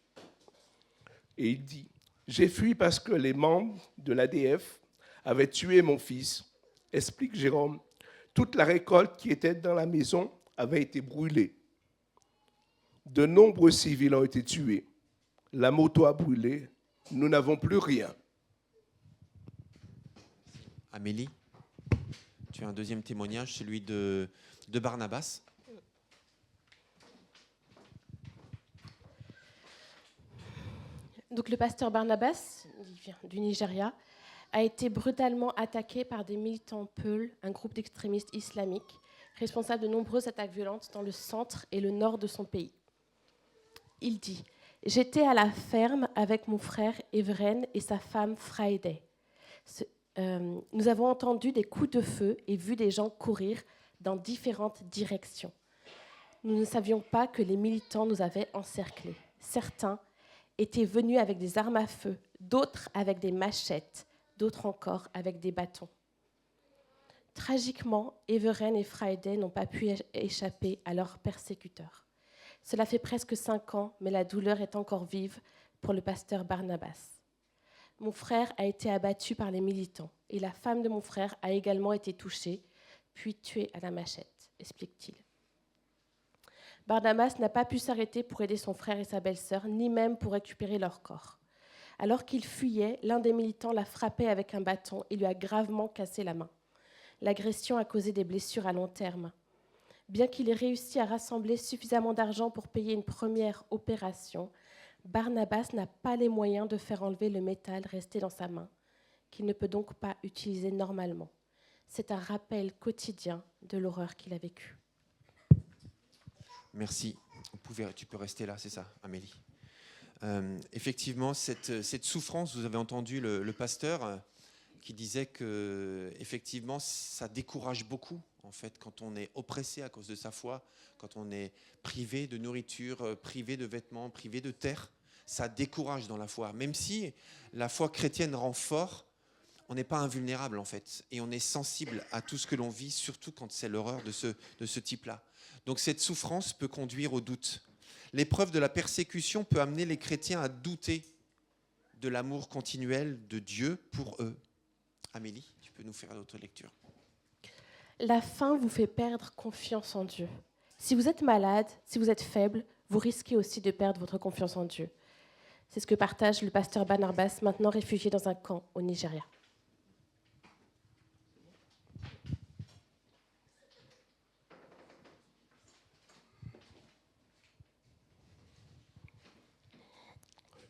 S13: Et il dit « J'ai fui parce que les membres de l'ADF avaient tué mon fils. » Explique Jérôme. Toute la récolte qui était dans la maison avait été brûlée. De nombreux civils ont été tués. La moto a brûlé. Nous n'avons plus rien.
S1: Amélie, tu as un deuxième témoignage, celui de Barnabas.
S14: Donc le pasteur Barnabas, il vient du Nigeria, a été brutalement attaqué par des militants Peul, un groupe d'extrémistes islamiques, responsable de nombreuses attaques violentes dans le centre et le nord de son pays. Il dit « J'étais à la ferme avec mon frère Evren et sa femme Friday. Nous avons entendu des coups de feu et vu des gens courir dans différentes directions. Nous ne savions pas que les militants nous avaient encerclés. Certains étaient venus avec des armes à feu, d'autres avec des machettes, d'autres encore avec des bâtons. Tragiquement, Everen et Friday n'ont pas pu échapper à leurs persécuteurs. Cela fait presque 5 ans, mais la douleur est encore vive pour le pasteur Barnabas. Mon frère a été abattu par les militants et la femme de mon frère a également été touchée, puis tuée à la machette, explique-t-il. Barnabas n'a pas pu s'arrêter pour aider son frère et sa belle-sœur, ni même pour récupérer leur corps. Alors qu'il fuyait, l'un des militants l'a frappé avec un bâton et lui a gravement cassé la main. L'agression a causé des blessures à long terme. Bien qu'il ait réussi à rassembler suffisamment d'argent pour payer une première opération, Barnabas n'a pas les moyens de faire enlever le métal resté dans sa main, qu'il ne peut donc pas utiliser normalement. C'est un rappel quotidien de l'horreur qu'il a vécue.
S1: Merci. Tu peux rester là, c'est ça, Amélie. Effectivement, cette souffrance, vous avez entendu le pasteur qui disait que effectivement, ça décourage beaucoup, en fait, quand on est oppressé à cause de sa foi, quand on est privé de nourriture, privé de vêtements, privé de terre, ça décourage dans la foi. Même si la foi chrétienne rend fort, on n'est pas invulnérable, en fait, et on est sensible à tout ce que l'on vit, surtout quand c'est l'horreur de ce type-là. Donc cette souffrance peut conduire au doute. L'épreuve de la persécution peut amener les chrétiens à douter de l'amour continuel de Dieu pour eux. Amélie, tu peux nous faire d'autres lectures.
S14: La faim vous fait perdre confiance en Dieu. Si vous êtes malade, si vous êtes faible, vous risquez aussi de perdre votre confiance en Dieu. C'est ce que partage le pasteur Barnabas, maintenant réfugié dans un camp au Nigeria.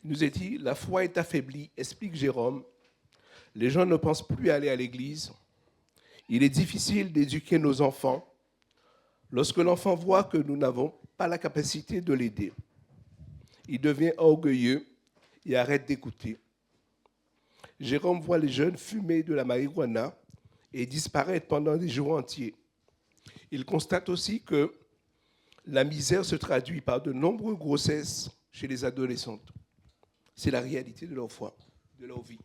S13: Il nous est dit, la foi est affaiblie, explique Jérôme. Les gens ne pensent plus aller à l'église. Il est difficile d'éduquer nos enfants lorsque l'enfant voit que nous n'avons pas la capacité de l'aider. Il devient orgueilleux et arrête d'écouter. Jérôme voit les jeunes fumer de la marijuana et disparaître pendant des jours entiers. Il constate aussi que la misère se traduit par de nombreuses grossesses chez les adolescentes. C'est la réalité de leur foi, de leur vie.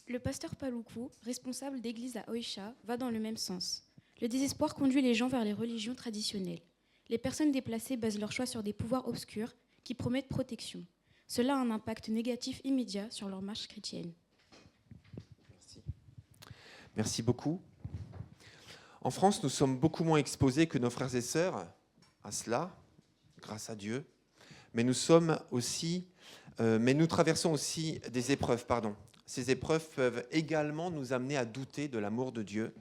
S15: Le pasteur Paloukou, responsable d'église à Oisha, va dans le même sens. Le désespoir conduit les gens vers les religions traditionnelles. Les personnes déplacées basent leur choix sur des pouvoirs obscurs qui promettent protection. Cela a un impact négatif immédiat sur leur marche chrétienne.
S1: Merci beaucoup. En France, nous sommes beaucoup moins exposés que nos frères et sœurs à cela, grâce à Dieu. Mais nous traversons aussi des épreuves, Ces épreuves peuvent également nous amener à douter de l'amour de Dieu,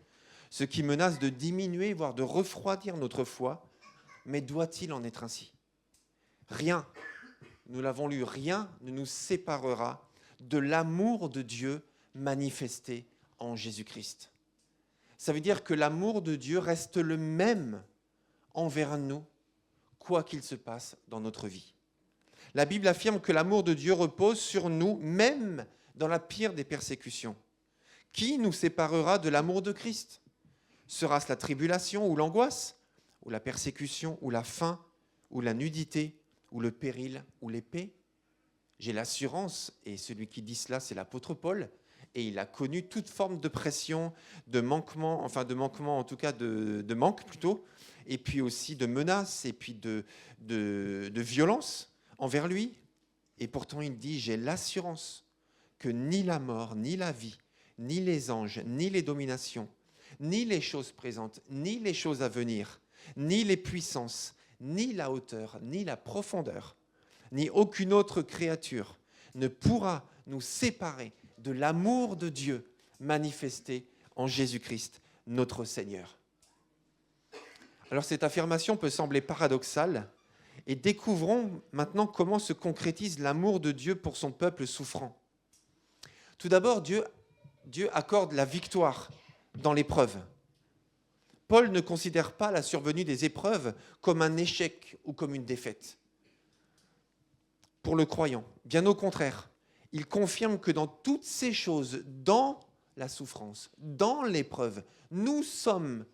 S1: ce qui menace de diminuer, voire de refroidir notre foi. Mais doit-il en être ainsi ? Rien, nous l'avons lu, rien ne nous séparera de l'amour de Dieu manifesté en Jésus-Christ. Ça veut dire que l'amour de Dieu reste le même envers nous, quoi qu'il se passe dans notre vie. La Bible affirme que l'amour de Dieu repose sur nous, même dans la pire des persécutions. Qui nous séparera de l'amour de Christ ? Sera-ce la tribulation ou l'angoisse, ou la persécution, ou la faim, ou la nudité, ou le péril, ou l'épée ? J'ai l'assurance, et celui qui dit cela, c'est l'apôtre Paul, et il a connu toute forme de pression, de manquement, de manque plutôt, et puis aussi de menaces, et puis de violence envers lui. Et pourtant, il dit, j'ai l'assurance que ni la mort, ni la vie, ni les anges, ni les dominations, ni les choses présentes, ni les choses à venir, ni les puissances, ni la hauteur, ni la profondeur, ni aucune autre créature ne pourra nous séparer de l'amour de Dieu manifesté en Jésus-Christ, notre Seigneur. Alors cette affirmation peut sembler paradoxale, et découvrons maintenant comment se concrétise l'amour de Dieu pour son peuple souffrant. Tout d'abord, Dieu accorde la victoire dans l'épreuve. Paul ne considère pas la survenue des épreuves comme un échec ou comme une défaite. Pour le croyant, bien au contraire, il confirme que dans toutes ces choses, dans la souffrance, dans l'épreuve, nous sommes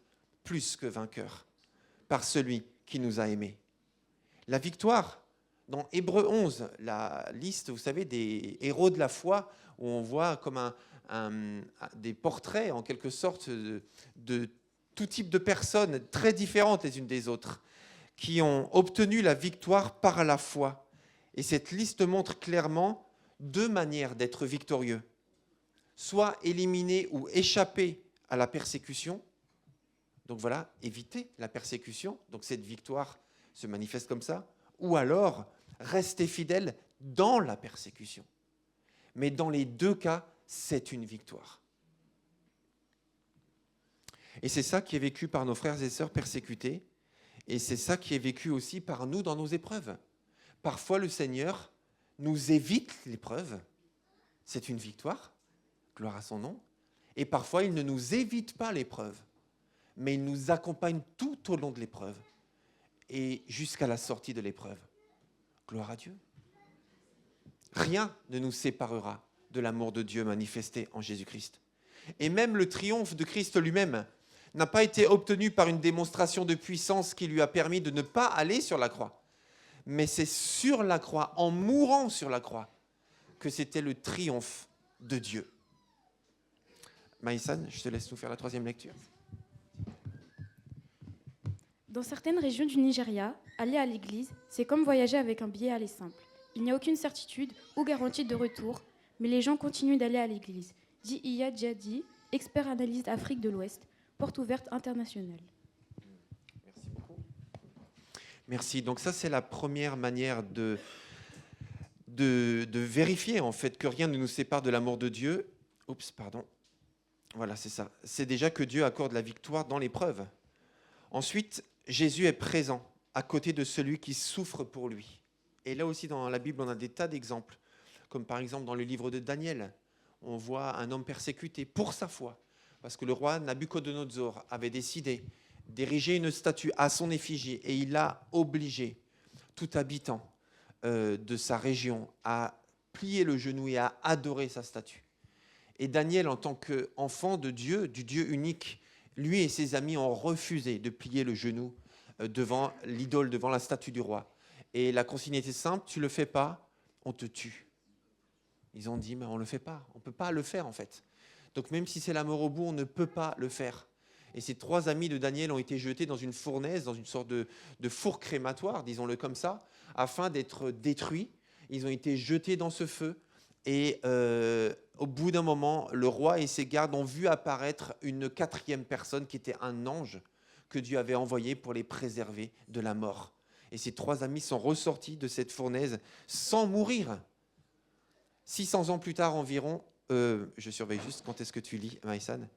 S1: plus que vainqueurs. par celui qui nous a aimés. La victoire, dans Hébreux 11, la liste, vous savez, des héros de la foi, où on voit comme des portraits, en quelque sorte, de tout type de personnes très différentes les unes des autres, qui ont obtenu la victoire par la foi. Et cette liste montre clairement deux manières d'être victorieux. Soit éliminer ou échapper à la persécution. Donc voilà, éviter la persécution. Donc cette victoire se manifeste comme ça. Ou alors rester fidèle dans la persécution. Mais dans les deux cas, c'est une victoire. Et c'est ça qui est vécu par nos frères et sœurs persécutés. Et c'est ça qui est vécu aussi par nous dans nos épreuves. Parfois, le Seigneur nous évite l'épreuve. C'est une victoire. Gloire à son nom. Et parfois, il ne nous évite pas l'épreuve, mais il nous accompagne tout au long de l'épreuve et jusqu'à la sortie de l'épreuve. Gloire à Dieu. Rien ne nous séparera de l'amour de Dieu manifesté en Jésus-Christ. Et même le triomphe de Christ lui-même n'a pas été obtenu par une démonstration de puissance qui lui a permis de ne pas aller sur la croix. Mais c'est sur la croix, en mourant sur la croix, que c'était le triomphe de Dieu. Maïsan, je te laisse nous faire la troisième lecture.
S15: Dans certaines régions du Nigeria, aller à l'église, c'est comme voyager avec un billet aller simple. Il n'y a aucune certitude ou garantie de retour, mais les gens continuent d'aller à l'église, dit Iya Djadi, expert analyste Afrique de l'Ouest, porte ouverte internationale.
S1: Merci beaucoup. Merci. Donc ça, c'est la première manière de vérifier en fait que rien ne nous sépare de l'amour de Dieu. Oups, pardon. Voilà, c'est ça. C'est déjà que Dieu accorde la victoire dans l'épreuve. Ensuite, Jésus est présent à côté de celui qui souffre pour lui. Et là aussi, dans la Bible, on a des tas d'exemples. Comme par exemple dans le livre de Daniel, on voit un homme persécuté pour sa foi. Parce que le roi Nabuchodonosor avait décidé d'ériger une statue à son effigie. Et il a obligé tout habitant de sa région à plier le genou et à adorer sa statue. Et Daniel, en tant qu'enfant de Dieu, du Dieu unique, lui et ses amis ont refusé de plier le genou devant l'idole, devant la statue du roi. Et la consigne était simple, tu ne le fais pas, on te tue. Ils ont dit, mais on ne le fait pas, on ne peut pas le faire en fait. Donc même si c'est la mort au bout, on ne peut pas le faire. Et ces trois amis de Daniel ont été jetés dans une fournaise, dans une sorte de four crématoire, disons-le comme ça, afin d'être détruits. Ils ont été jetés dans ce feu. Et au bout d'un moment, le roi et ses gardes ont vu apparaître une quatrième personne qui était un ange que Dieu avait envoyé pour les préserver de la mort. Et ces trois amis sont ressortis de cette fournaise sans mourir. 600 ans plus tard environ, je surveille juste quand est-ce que tu lis, Maïsan.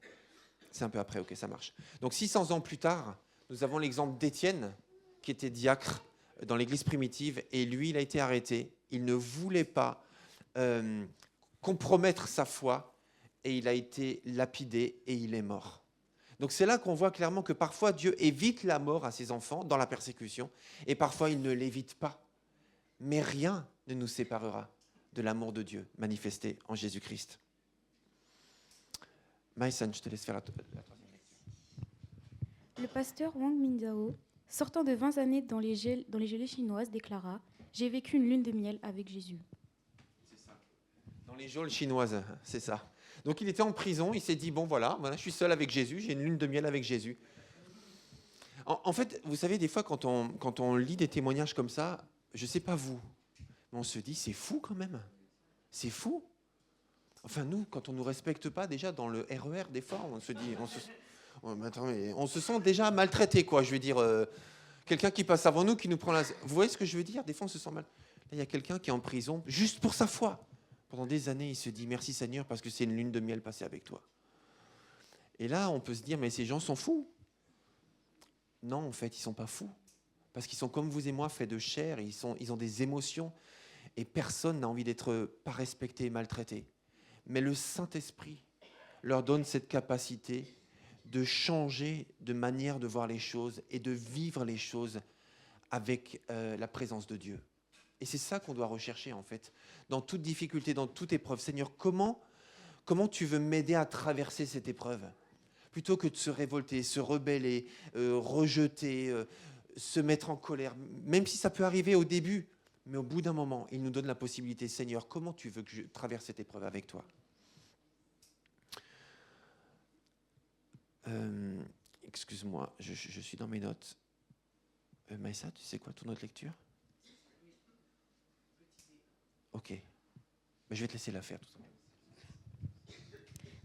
S1: C'est un peu après, ok, ça marche. Donc 600 ans plus tard, nous avons l'exemple d'Étienne, qui était diacre dans l'église primitive, et lui, il a été arrêté. Il ne voulait pas compromettre sa foi, et il a été lapidé, et il est mort. Donc c'est là qu'on voit clairement que parfois Dieu évite la mort à ses enfants dans la persécution, et parfois il ne l'évite pas. Mais rien ne nous séparera de l'amour de Dieu manifesté en Jésus-Christ. Maïsan, je te laisse faire la troisième lecture.
S15: Le pasteur Wang Minzhao, sortant de 20 années dans les gelées chinoises, déclara « J'ai vécu une lune de miel avec Jésus ».
S1: C'est ça. Dans les geôles chinoises, c'est ça. Donc il était en prison, il s'est dit, bon voilà, je suis seul avec Jésus, j'ai une lune de miel avec Jésus. En fait, vous savez, des fois, quand on lit des témoignages comme ça, je ne sais pas vous, mais on se dit, c'est fou quand même. C'est fou. Enfin, nous, quand on ne nous respecte pas, déjà dans le RER, des fois, on se dit, on se sent déjà maltraité, quoi. Je veux dire, quelqu'un qui passe avant nous, qui nous prend la... Vous voyez ce que je veux dire? Des fois, on se sent mal. Là, il y a quelqu'un qui est en prison, juste pour sa foi. Pendant des années, il se dit, merci Seigneur, parce que c'est une lune de miel passée avec toi. Et là, on peut se dire, mais ces gens sont fous. Non, en fait, ils ne sont pas fous. Parce qu'ils sont comme vous et moi, faits de chair, ils ont des émotions, et personne n'a envie d'être pas respecté et maltraité. Mais le Saint-Esprit leur donne cette capacité de changer de manière de voir les choses et de vivre les choses avec la présence de Dieu. Et c'est ça qu'on doit rechercher, en fait, dans toute difficulté, dans toute épreuve. Seigneur, comment tu veux m'aider à traverser cette épreuve? plutôt que de se révolter, se rebeller, rejeter, se mettre en colère, même si ça peut arriver au début, mais au bout d'un moment, il nous donne la possibilité, Seigneur, comment tu veux que je traverse cette épreuve avec toi ? Excuse-moi, je suis dans mes notes. Maïssa, tu sais quoi, ton autre lecture ? Ok. Mais je vais te laisser la faire tout simplement.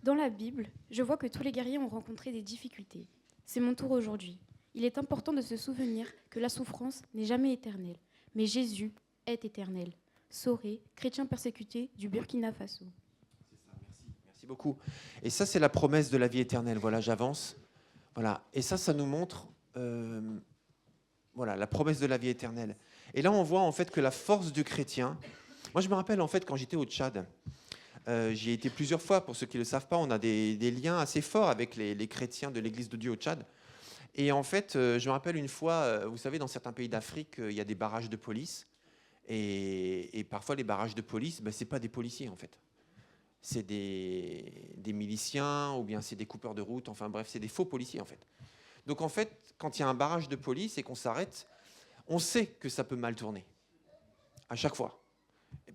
S15: Dans la Bible, je vois que tous les guerriers ont rencontré des difficultés. C'est mon tour aujourd'hui. Il est important de se souvenir que la souffrance n'est jamais éternelle, mais Jésus est éternel. Soré, chrétien persécuté du Burkina Faso.
S1: Merci beaucoup. Et ça, c'est la promesse de la vie éternelle. Voilà, j'avance. Voilà. Et ça nous montre voilà, la promesse de la vie éternelle. Et là, on voit en fait que la force du chrétien... Moi, je me rappelle en fait quand j'étais au Tchad, j'y ai été plusieurs fois. Pour ceux qui ne le savent pas, on a des liens assez forts avec les chrétiens de l'Église de Dieu au Tchad. Et en fait, je me rappelle une fois, vous savez, dans certains pays d'Afrique, il y a des barrages de police. Et parfois, les barrages de police, ce n'est pas des policiers en fait. C'est des miliciens ou bien c'est des coupeurs de route. Enfin bref, c'est des faux policiers en fait. Donc en fait, quand il y a un barrage de police et qu'on s'arrête, on sait que ça peut mal tourner. À chaque fois.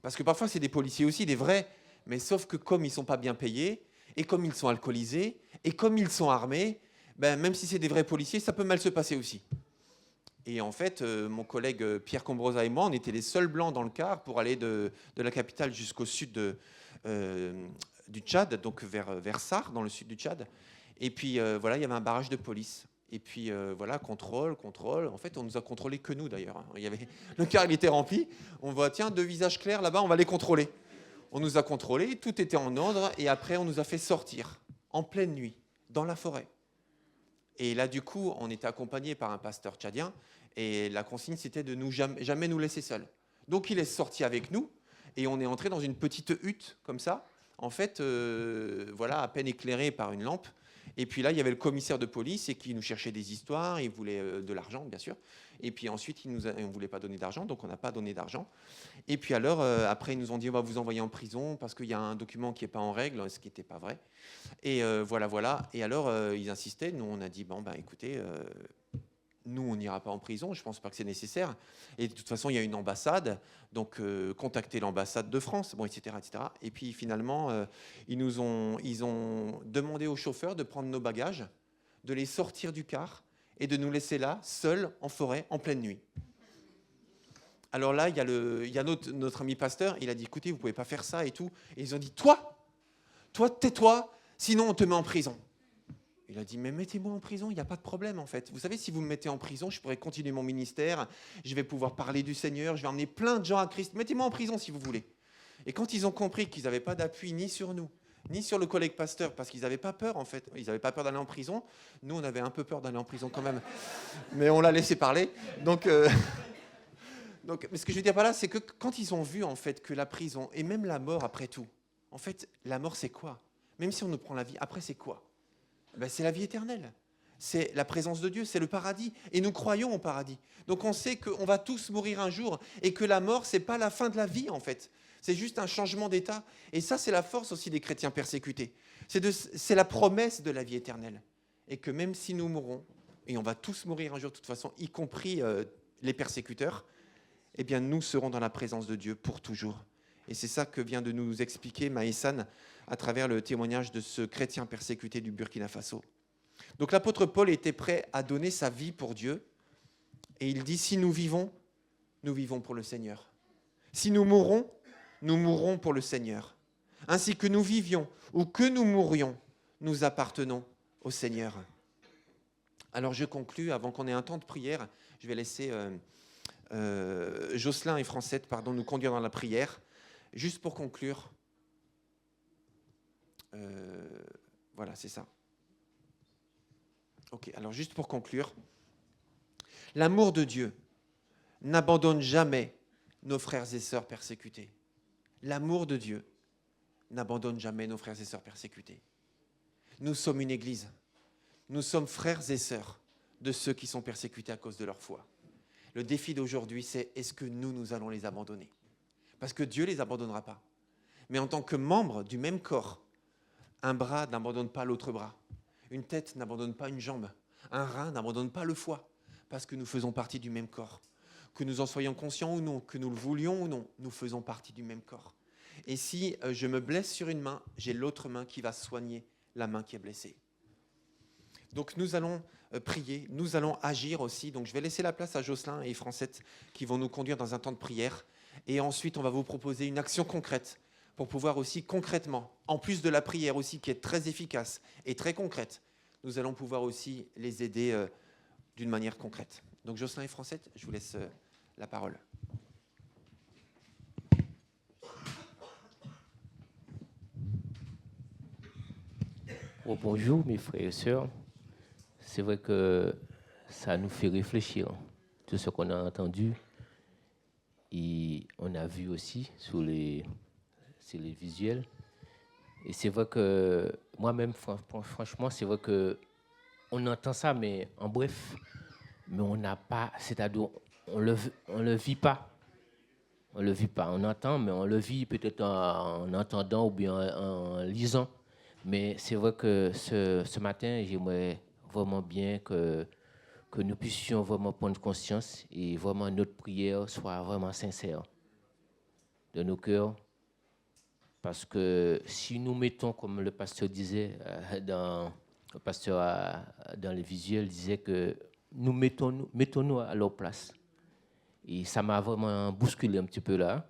S1: Parce que parfois, c'est des policiers aussi, des vrais, mais sauf que comme ils ne sont pas bien payés, et comme ils sont alcoolisés, et comme ils sont armés, même si c'est des vrais policiers, ça peut mal se passer aussi. Et en fait, mon collègue Pierre Combrosa et moi, on était les seuls blancs dans le car pour aller de la capitale jusqu'au sud du Tchad, donc vers Sar, dans le sud du Tchad. Et puis voilà, il y avait un barrage de police. Et puis voilà, contrôle. En fait, on nous a contrôlé que nous d'ailleurs. Le car, il était rempli. On voit, tiens, 2 visages clairs là-bas, on va les contrôler. On nous a contrôlés, tout était en ordre. Et après, on nous a fait sortir en pleine nuit, dans la forêt. Et là, du coup, on était accompagné par un pasteur tchadien. Et la consigne, c'était de jamais nous laisser seuls. Donc, il est sorti avec nous. Et on est entré dans une petite hutte, comme ça. En fait, voilà, à peine éclairée par une lampe. Et puis là, il y avait le commissaire de police et qui nous cherchait des histoires. Il voulait de l'argent, bien sûr. Et puis ensuite, on ne voulait pas donner d'argent, donc on n'a pas donné d'argent. Et puis alors, après, ils nous ont dit, on va vous envoyer en prison parce qu'il y a un document qui n'est pas en règle, ce qui n'était pas vrai. Et voilà. Et alors, ils insistaient. Nous, on a dit, écoutez, nous, on n'ira pas en prison. Je ne pense pas que c'est nécessaire. Et de toute façon, il y a une ambassade. Donc, contactez l'ambassade de France, etc., etc. Et puis, finalement, ils ont demandé au chauffeur de prendre nos bagages, de les sortir du car et de nous laisser là, seuls, en forêt, en pleine nuit. Alors là, il y a notre ami pasteur. Il a dit, écoutez, vous ne pouvez pas faire ça et tout. Et ils ont dit, toi, tais-toi, sinon on te met en prison. Il a dit, mais mettez-moi en prison, il n'y a pas de problème en fait. Vous savez, si vous me mettez en prison, je pourrais continuer mon ministère, je vais pouvoir parler du Seigneur, je vais emmener plein de gens à Christ. Mettez-moi en prison si vous voulez. Et quand ils ont compris qu'ils n'avaient pas d'appui ni sur nous, ni sur le collègue pasteur, parce qu'ils n'avaient pas peur en fait, ils n'avaient pas peur d'aller en prison. Nous, on avait un peu peur d'aller en prison quand même, mais on l'a laissé parler. Donc, mais ce que je veux dire par là, c'est que quand ils ont vu en fait que la prison, et même la mort après tout, en fait, la mort c'est quoi ? Même si on nous prend la vie, après c'est quoi ? C'est la vie éternelle. C'est la présence de Dieu, c'est le paradis. Et nous croyons au paradis. Donc on sait qu'on va tous mourir un jour et que la mort, ce n'est pas la fin de la vie en fait. C'est juste un changement d'état. Et ça, c'est la force aussi des chrétiens persécutés. C'est la promesse de la vie éternelle. Et que même si nous mourrons, et on va tous mourir un jour de toute façon, y compris les persécuteurs, eh bien nous serons dans la présence de Dieu pour toujours. Et c'est ça que vient de nous expliquer Maïsan à travers le témoignage de ce chrétien persécuté du Burkina Faso. Donc l'apôtre Paul était prêt à donner sa vie pour Dieu. Et il dit, si nous vivons pour le Seigneur. Si nous mourrons pour le Seigneur. Ainsi que nous vivions ou que nous mourions, nous appartenons au Seigneur. Alors je conclus, avant qu'on ait un temps de prière, je vais laisser Jocelyn et Francette nous conduire dans la prière. Juste pour conclure, voilà, c'est ça. Ok, alors juste pour conclure, l'amour de Dieu n'abandonne jamais nos frères et sœurs persécutés. L'amour de Dieu n'abandonne jamais nos frères et sœurs persécutés. Nous sommes une église. Nous sommes frères et sœurs de ceux qui sont persécutés à cause de leur foi. Le défi d'aujourd'hui, c'est est-ce que nous allons les abandonner ? Parce que Dieu ne les abandonnera pas. Mais en tant que membres du même corps, un bras n'abandonne pas l'autre bras. Une tête n'abandonne pas une jambe. Un rein n'abandonne pas le foie, parce que nous faisons partie du même corps. Que nous en soyons conscients ou non, que nous le voulions ou non, nous faisons partie du même corps. Et si je me blesse sur une main, j'ai l'autre main qui va soigner la main qui est blessée. Donc nous allons prier, nous allons agir aussi. Donc je vais laisser la place à Jocelyn et Francette qui vont nous conduire dans un temps de prière. Et ensuite, on va vous proposer une action concrète pour pouvoir aussi concrètement, en plus de la prière aussi qui est très efficace et très concrète, nous allons pouvoir aussi les aider d'une manière concrète. Donc Jocelyn et Francette, je vous laisse la parole.
S16: Oh, bonjour mes frères et sœurs. C'est vrai que ça nous fait réfléchir, tout ce qu'on a entendu et on a vu aussi sur les visuels. Et c'est vrai que moi-même, franchement, c'est vrai qu'on entend ça, mais en bref, mais on n'a pas, c'est-à-dire on le vit pas. On le vit pas. On entend, mais on le vit peut-être en entendant ou bien en lisant. Mais c'est vrai que ce matin, j'aimerais vraiment bien que nous puissions vraiment prendre conscience et vraiment notre prière soit vraiment sincère de nos cœurs. Parce que si nous mettons, comme le pasteur disait, dans les visuels, disait que nous mettons-nous à leur place. Et ça m'a vraiment bousculé un petit peu là.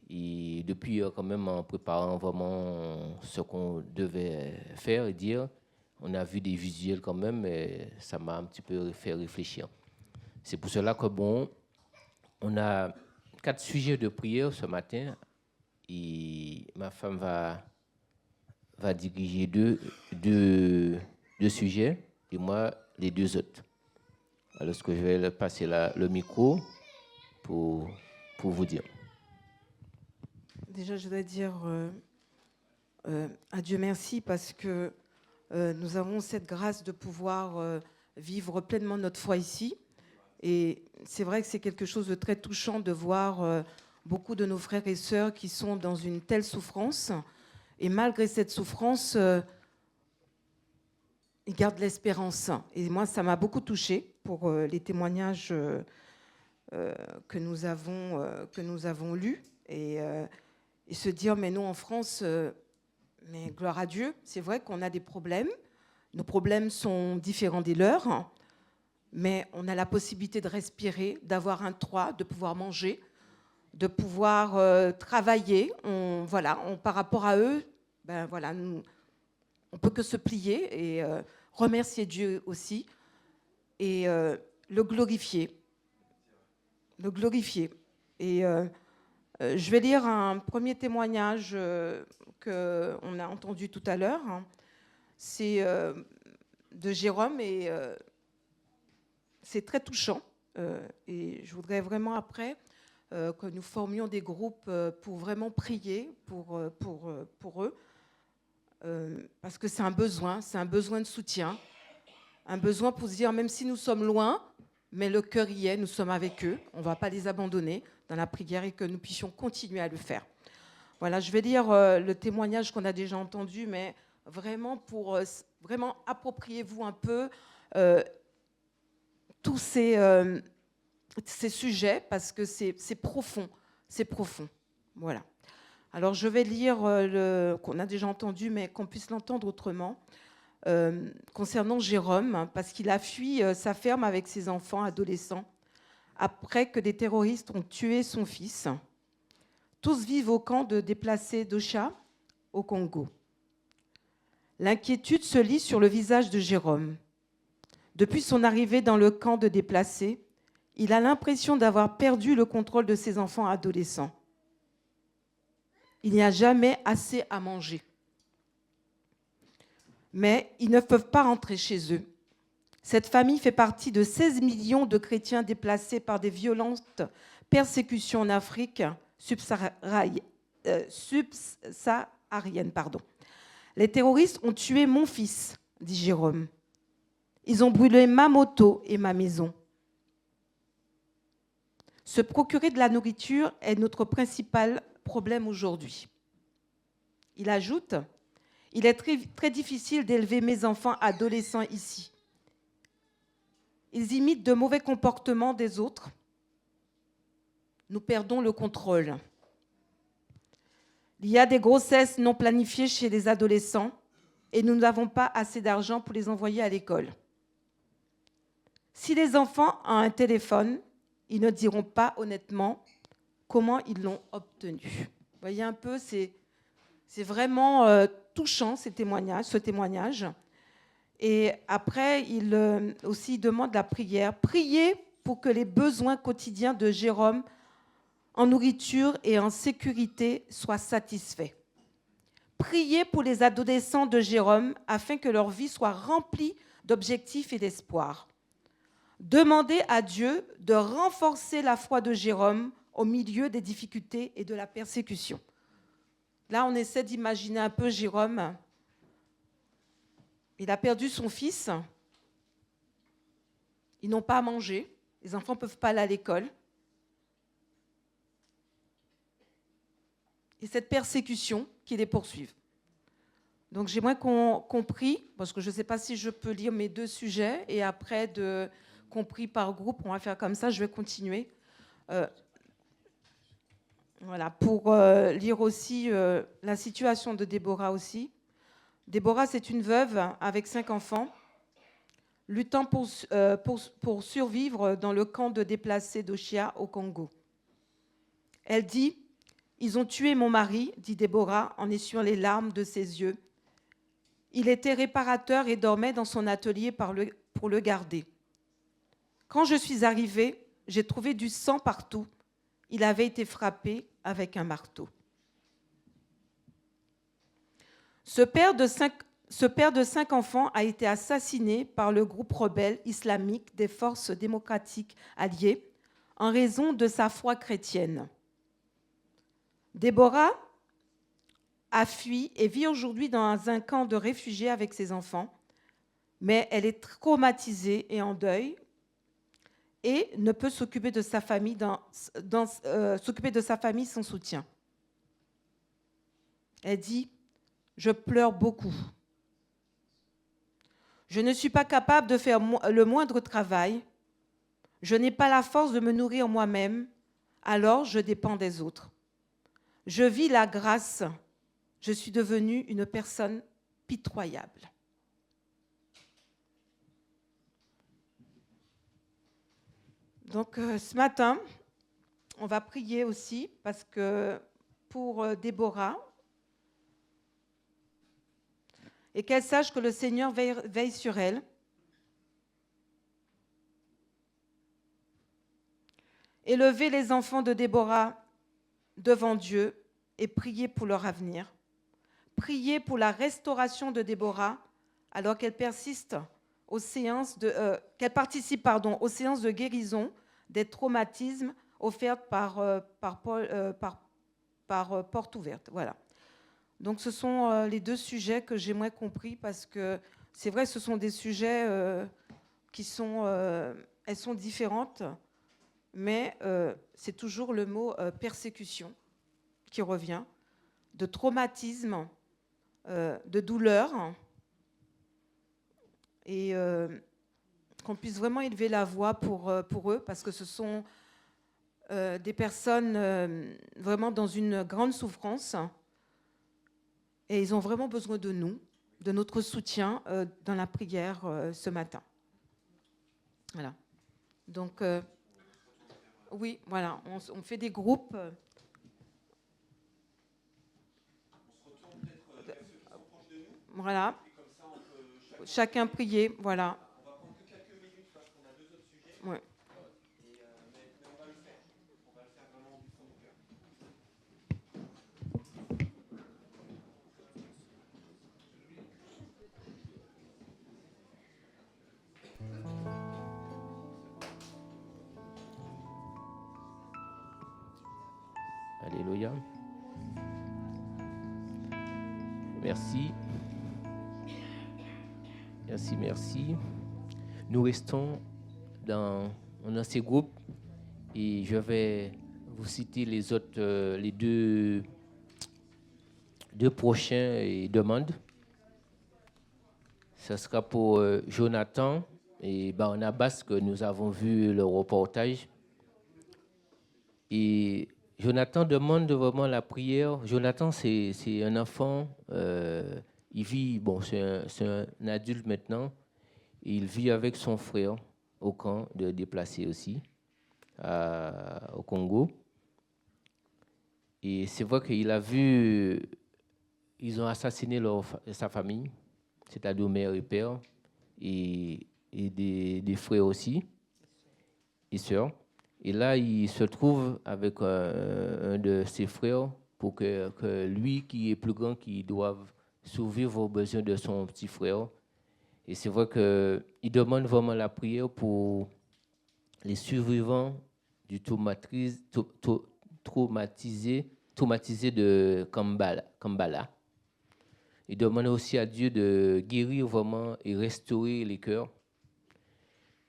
S16: Et depuis, quand même, en préparant vraiment ce qu'on devait faire et dire, on a vu des visuels quand même, et ça m'a un petit peu fait réfléchir. C'est pour cela que, bon, on a 4 sujets de prière ce matin, et ma femme va diriger deux sujets, et moi, les 2 autres. Alors, je vais passer le micro pour vous dire.
S17: Déjà, je voudrais dire à Dieu merci parce que nous avons cette grâce de pouvoir vivre pleinement notre foi ici. Et c'est vrai que c'est quelque chose de très touchant de voir beaucoup de nos frères et sœurs qui sont dans une telle souffrance. Et malgré cette souffrance, ils gardent l'espérance. Et moi, ça m'a beaucoup touchée pour les témoignages que nous avons lus. Et se dire, mais nous, en France, mais gloire à Dieu, c'est vrai qu'on a des problèmes. Nos problèmes sont différents des leurs, mais on a la possibilité de respirer, d'avoir un toit, de pouvoir manger, de pouvoir travailler. Par rapport à eux, ben voilà, on peut que se plier et remercier Dieu aussi et le glorifier. Le glorifier. Et je vais lire un premier témoignage qu'on a entendu tout à l'heure. C'est de Jérôme et c'est très touchant. Et je voudrais vraiment après que nous formions des groupes pour vraiment prier pour eux. Parce que c'est un besoin de soutien, un besoin pour se dire, même si nous sommes loin, mais le cœur y est, nous sommes avec eux, on ne va pas les abandonner dans la prière et que nous puissions continuer à le faire. Voilà, je vais lire le témoignage qu'on a déjà entendu, mais vraiment pour vraiment appropriez-vous un peu tous ces sujets parce que c'est profond, Voilà. Alors je vais lire qu'on a déjà entendu, mais qu'on puisse l'entendre autrement. Concernant Jérôme, parce qu'il a fui sa ferme avec ses enfants adolescents après que des terroristes ont tué son fils. Tous vivent au camp de déplacés d'Ocha, au Congo. L'inquiétude se lit sur le visage de Jérôme. Depuis son arrivée dans le camp de déplacés, il a l'impression d'avoir perdu le contrôle de ses enfants adolescents. Il n'y a jamais assez à manger. Mais ils ne peuvent pas rentrer chez eux. Cette famille fait partie de 16 millions de chrétiens déplacés par des violentes persécutions en Afrique subsaharienne. Les terroristes ont tué mon fils, dit Jérôme. Ils ont brûlé ma moto et ma maison. Se procurer de la nourriture est notre principal problème aujourd'hui. Il ajoute, Il est très difficile d'élever mes enfants adolescents ici. Ils imitent de mauvais comportements des autres. Nous perdons le contrôle. Il y a des grossesses non planifiées chez les adolescents et nous n'avons pas assez d'argent pour les envoyer à l'école. Si les enfants ont un téléphone, ils ne diront pas honnêtement comment ils l'ont obtenu. Vous voyez un peu, c'est vraiment touchant ce témoignage. Et après, il aussi demande la prière. Priez pour que les besoins quotidiens de Jérôme en nourriture et en sécurité soient satisfaits. Priez pour les adolescents de Jérôme afin que leur vie soit remplie d'objectifs et d'espoir. Demandez à Dieu de renforcer la foi de Jérôme au milieu des difficultés et de la persécution. Là, on essaie d'imaginer un peu Jérôme. Il a perdu son fils. Ils n'ont pas à manger. Les enfants ne peuvent pas aller à l'école. Et cette persécution qui les poursuive. Donc j'aimerais qu'on prie, parce que je ne sais pas si je peux lire mes 2 sujets, et après, qu'on prie par groupe, on va faire comme ça, je vais continuer. Voilà, pour lire aussi la situation de Déborah aussi. Déborah, c'est une veuve avec 5 enfants, luttant pour survivre dans le camp de déplacés d'Oshia au Congo. Elle dit « Ils ont tué mon mari », dit Déborah en essuyant les larmes de ses yeux. Il était réparateur et dormait dans son atelier pour le garder. Quand je suis arrivée, j'ai trouvé du sang partout. Il avait été frappé avec un marteau. Ce père de 5 enfants a été assassiné par le groupe rebelle islamique des forces démocratiques alliées en raison de sa foi chrétienne. Déborah a fui et vit aujourd'hui dans un camp de réfugiés avec ses enfants, mais elle est traumatisée et en deuil et ne peut s'occuper de sa famille sans soutien. Elle dit « Je pleure beaucoup. Je ne suis pas capable de faire le moindre travail. Je n'ai pas la force de me nourrir moi-même, alors je dépends des autres. Je vis la grâce. Je suis devenue une personne pitoyable. » Donc ce matin, on va prier aussi parce que pour Déborah, et qu'elle sache que le Seigneur veille sur elle. Élevez les enfants de Déborah devant Dieu et priez pour leur avenir. Priez pour la restauration de Déborah alors qu'elle participe aux séances de guérison des traumatismes offertes par Porte Ouverte. Voilà. Donc ce sont les 2 sujets que j'aimerais qu'on prie parce que c'est vrai, ce sont des sujets elles sont différentes, mais c'est toujours le mot persécution qui revient, de traumatisme, de douleur, et qu'on puisse vraiment élever la voix pour eux, parce que ce sont des personnes vraiment dans une grande souffrance, et ils ont vraiment besoin de nous, de notre soutien dans la prière ce matin. Voilà. Donc, oui, voilà, on fait des groupes. Voilà. Chacun prier, voilà.
S1: On va prendre que quelques minutes parce qu'on a 2 autres sujets.
S17: Ouais.
S1: Mais on va le faire. On va le faire vraiment du fond du cœur.
S16: Alléluia. Merci. Merci, merci. Nous restons dans ces groupes et je vais vous citer les autres, les deux prochains demandes. Ce sera pour Jonathan et Barnabas que nous avons vu le reportage. Et Jonathan demande vraiment la prière. Jonathan, c'est un enfant, il vit, c'est un adulte maintenant, il vit avec son frère au camp de déplacés aussi, au Congo. Et c'est vrai qu'il a vu, ils ont assassiné sa famille, c'est-à-dire mère et père, et des frères aussi, et sœurs. Et là, il se trouve avec un de ses frères pour que lui, qui est plus grand, qui doive survivre aux besoins de son petit frère. Et c'est vrai qu'il demande vraiment la prière pour les survivants du traumatisé de Kambala. Il demande aussi à Dieu de guérir vraiment et restaurer les cœurs.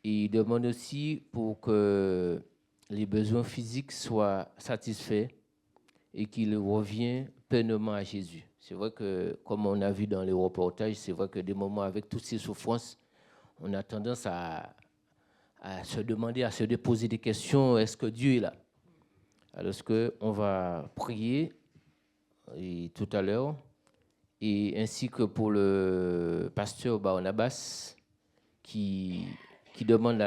S16: Et il demande aussi pour que les besoins physiques soient satisfaits et qu'il revienne pleinement à Jésus. C'est vrai que, comme on a vu dans les reportages, c'est vrai que des moments avec toutes ces souffrances, on a tendance à se demander, à se poser des questions, est-ce que Dieu est là? Alors qu'on va prier tout à l'heure, et ainsi que pour le pasteur Barnabas, qui demande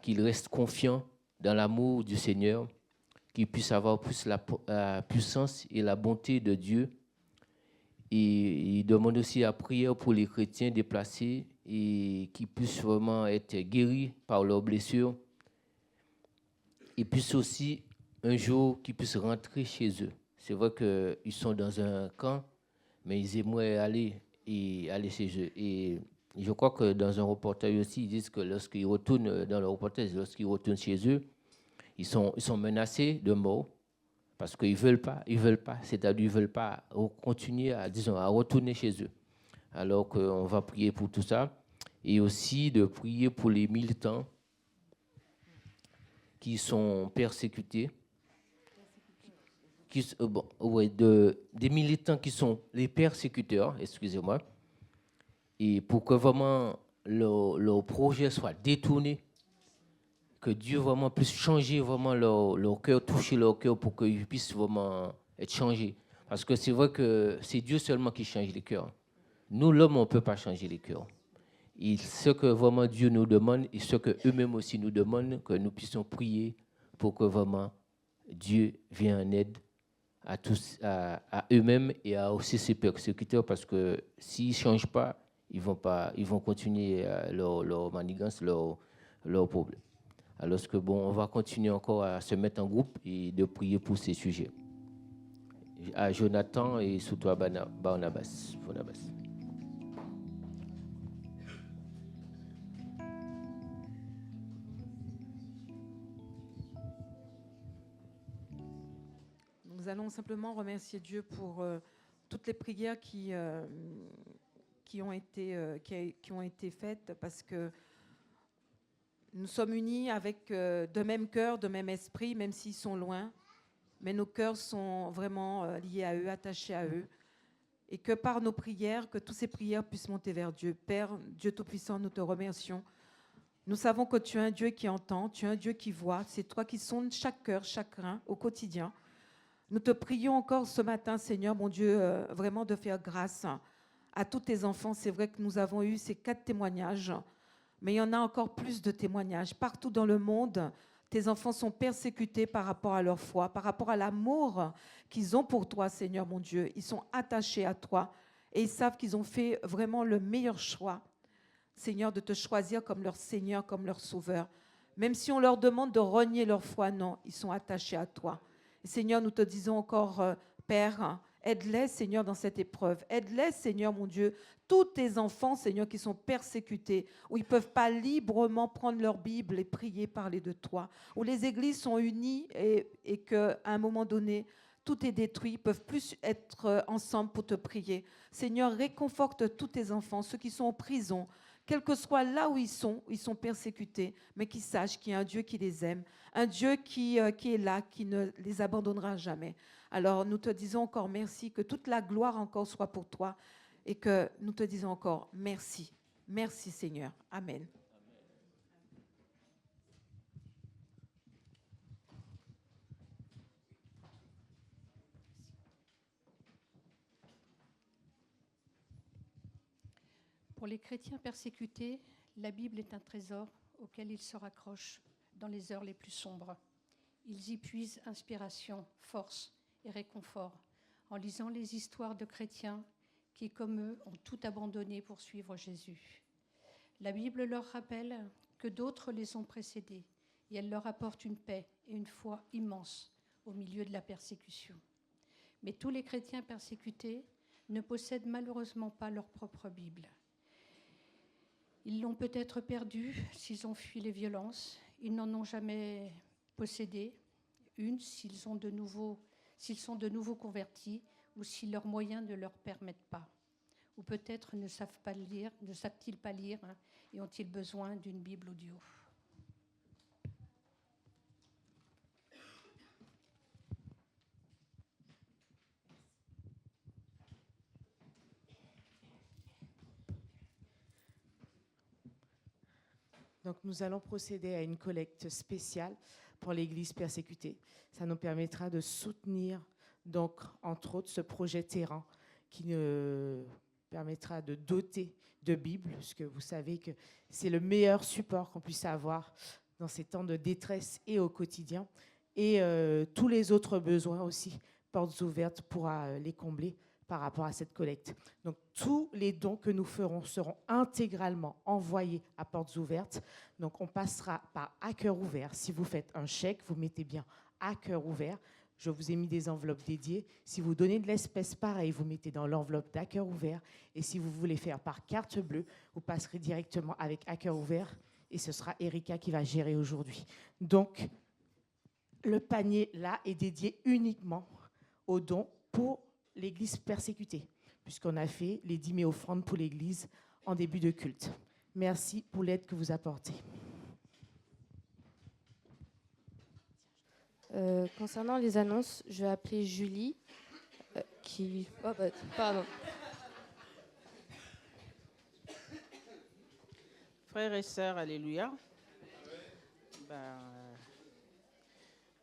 S16: qu'il reste confiant dans l'amour du Seigneur, qu'il puisse avoir plus la puissance et la bonté de Dieu. Et il demande aussi la prière pour les chrétiens déplacés et qui puissent vraiment être guéris par leurs blessures. Et puissent aussi, un jour, qu'ils puissent rentrer chez eux. C'est vrai qu'ils sont dans un camp, mais ils aimeraient aller chez eux. Et je crois que dans un reportage aussi, ils disent que lorsqu'ils retournent dans le reportage, lorsqu'ils retournent chez eux, ils sont menacés de mort parce qu'ils veulent pas, c'est-à-dire ils veulent pas continuer à retourner chez eux. Alors qu'on va prier pour tout ça et aussi de prier pour les militants qui sont persécutés, des militants qui sont les persécuteurs, excusez-moi, et pour que vraiment leur projet soit détourné, que Dieu vraiment puisse changer vraiment leur cœur, toucher leur cœur pour qu'ils puissent vraiment être changés. Parce que c'est vrai que c'est Dieu seulement qui change les cœurs. Nous, l'homme, on ne peut pas changer les cœurs. Et ce que vraiment Dieu nous demande et ce qu'eux-mêmes aussi nous demandent, que nous puissions prier pour que vraiment Dieu vienne en aide à tous, à eux-mêmes et à aussi ces persécuteurs, parce que s'ils ne changent pas, ils vont continuer leur manigance, leur problème. Alors que on va continuer encore à se mettre en groupe et de prier pour ces sujets. À Jonathan et surtout à Barnabas.
S17: Nous allons simplement remercier Dieu pour toutes les prières qui ont été faites, parce que nous sommes unis avec de même cœur, de même esprit, même s'ils sont loin, mais nos cœurs sont vraiment liés à eux, attachés à eux, et que par nos prières, que toutes ces prières puissent monter vers Dieu. Père, Dieu Tout-Puissant, nous te remercions. Nous savons que tu es un Dieu qui entend, tu es un Dieu qui voit, c'est toi qui sondes chaque cœur, chaque rein au quotidien. Nous te prions encore ce matin, Seigneur, mon Dieu, vraiment de faire grâce à tous tes enfants. C'est vrai que nous avons eu ces 4 témoignages, mais il y en a encore plus de témoignages. Partout dans le monde, tes enfants sont persécutés par rapport à leur foi, par rapport à l'amour qu'ils ont pour toi, Seigneur, mon Dieu. Ils sont attachés à toi et ils savent qu'ils ont fait vraiment le meilleur choix, Seigneur, de te choisir comme leur Seigneur, comme leur Sauveur. Même si on leur demande de renier leur foi, non, ils sont attachés à toi. Et Seigneur, nous te disons encore, Père, aide-les, Seigneur, dans cette épreuve. Aide-les, Seigneur, mon Dieu, tous tes enfants, Seigneur, qui sont persécutés, où ils ne peuvent pas librement prendre leur Bible et prier, parler de toi, où les églises sont unies et qu'à un moment donné, tout est détruit, ils ne peuvent plus être ensemble pour te prier. Seigneur, réconforte tous tes enfants, ceux qui sont en prison, quel que soit là où ils sont persécutés, mais qu'ils sachent qu'il y a un Dieu qui les aime, un Dieu qui est là, qui ne les abandonnera jamais. Alors nous te disons encore merci, que toute la gloire encore soit pour toi, et que nous te disons encore merci. Merci Seigneur. Amen.
S18: Pour les chrétiens persécutés, la Bible est un trésor auquel ils se raccrochent dans les heures les plus sombres. Ils y puisent inspiration, force et réconfort en lisant les histoires de chrétiens qui, comme eux, ont tout abandonné pour suivre Jésus. La Bible leur rappelle que d'autres les ont précédés et elle leur apporte une paix et une foi immenses au milieu de la persécution. Mais tous les chrétiens persécutés ne possèdent malheureusement pas leur propre Bible. Ils l'ont peut-être perdue s'ils ont fui les violences. Ils n'en ont jamais possédé une s'ils sont de nouveau convertis ou si leurs moyens ne leur permettent pas. Ou peut-être ne savent-ils pas lire et ont-ils besoin d'une Bible audio.
S19: Donc nous allons procéder à une collecte spéciale pour l'Église persécutée. Ça nous permettra de soutenir, donc, entre autres, ce projet Terrain qui nous permettra de doter de Bibles, puisque vous savez que c'est le meilleur support qu'on puisse avoir dans ces temps de détresse et au quotidien. Et tous les autres besoins aussi, Portes Ouvertes pourra les combler par rapport à cette collecte. Donc, tous les dons que nous ferons seront intégralement envoyés à Portes Ouvertes. Donc, on passera par À Cœur Ouvert. Si vous faites un chèque, vous mettez bien À Cœur Ouvert. Je vous ai mis des enveloppes dédiées. Si vous donnez de l'espèce, pareil, vous mettez dans l'enveloppe d'À Cœur Ouvert. Et si vous voulez faire par carte bleue, vous passerez directement avec À Cœur Ouvert. Et ce sera Erika qui va gérer aujourd'hui. Donc, le panier, là, est dédié uniquement aux dons pour l'Église persécutée, puisqu'on a fait les 10 000 offrandes pour l'Église en début de culte. Merci pour l'aide que vous apportez.
S14: Concernant les annonces, je vais appeler Julie, qui... Oh, pardon.
S20: Frères et sœurs, alléluia.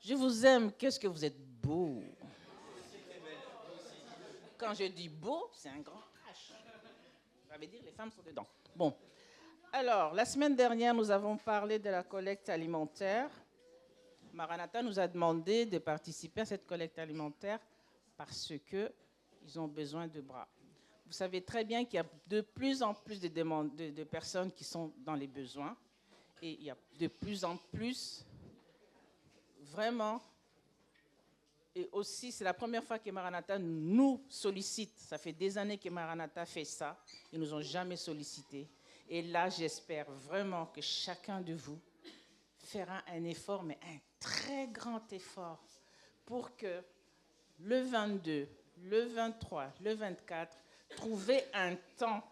S20: Je vous aime, qu'est-ce que vous êtes beaux. Quand je dis beau, c'est un grand H. Ça veut dire les femmes sont dedans. Bon. Alors, la semaine dernière, nous avons parlé de la collecte alimentaire. Maranatha nous a demandé de participer à cette collecte alimentaire parce qu'ils ont besoin de bras. Vous savez très bien qu'il y a de plus en plus de demandes de personnes qui sont dans les besoins. Et il y a de plus en plus, vraiment... Et aussi, c'est la première fois que Maranatha nous sollicite. Ça fait des années que Maranatha fait ça. Ils ne nous ont jamais sollicités. Et là, j'espère vraiment que chacun de vous fera un effort, mais un très grand effort, pour que le 22, le 23, le 24, trouver un temps.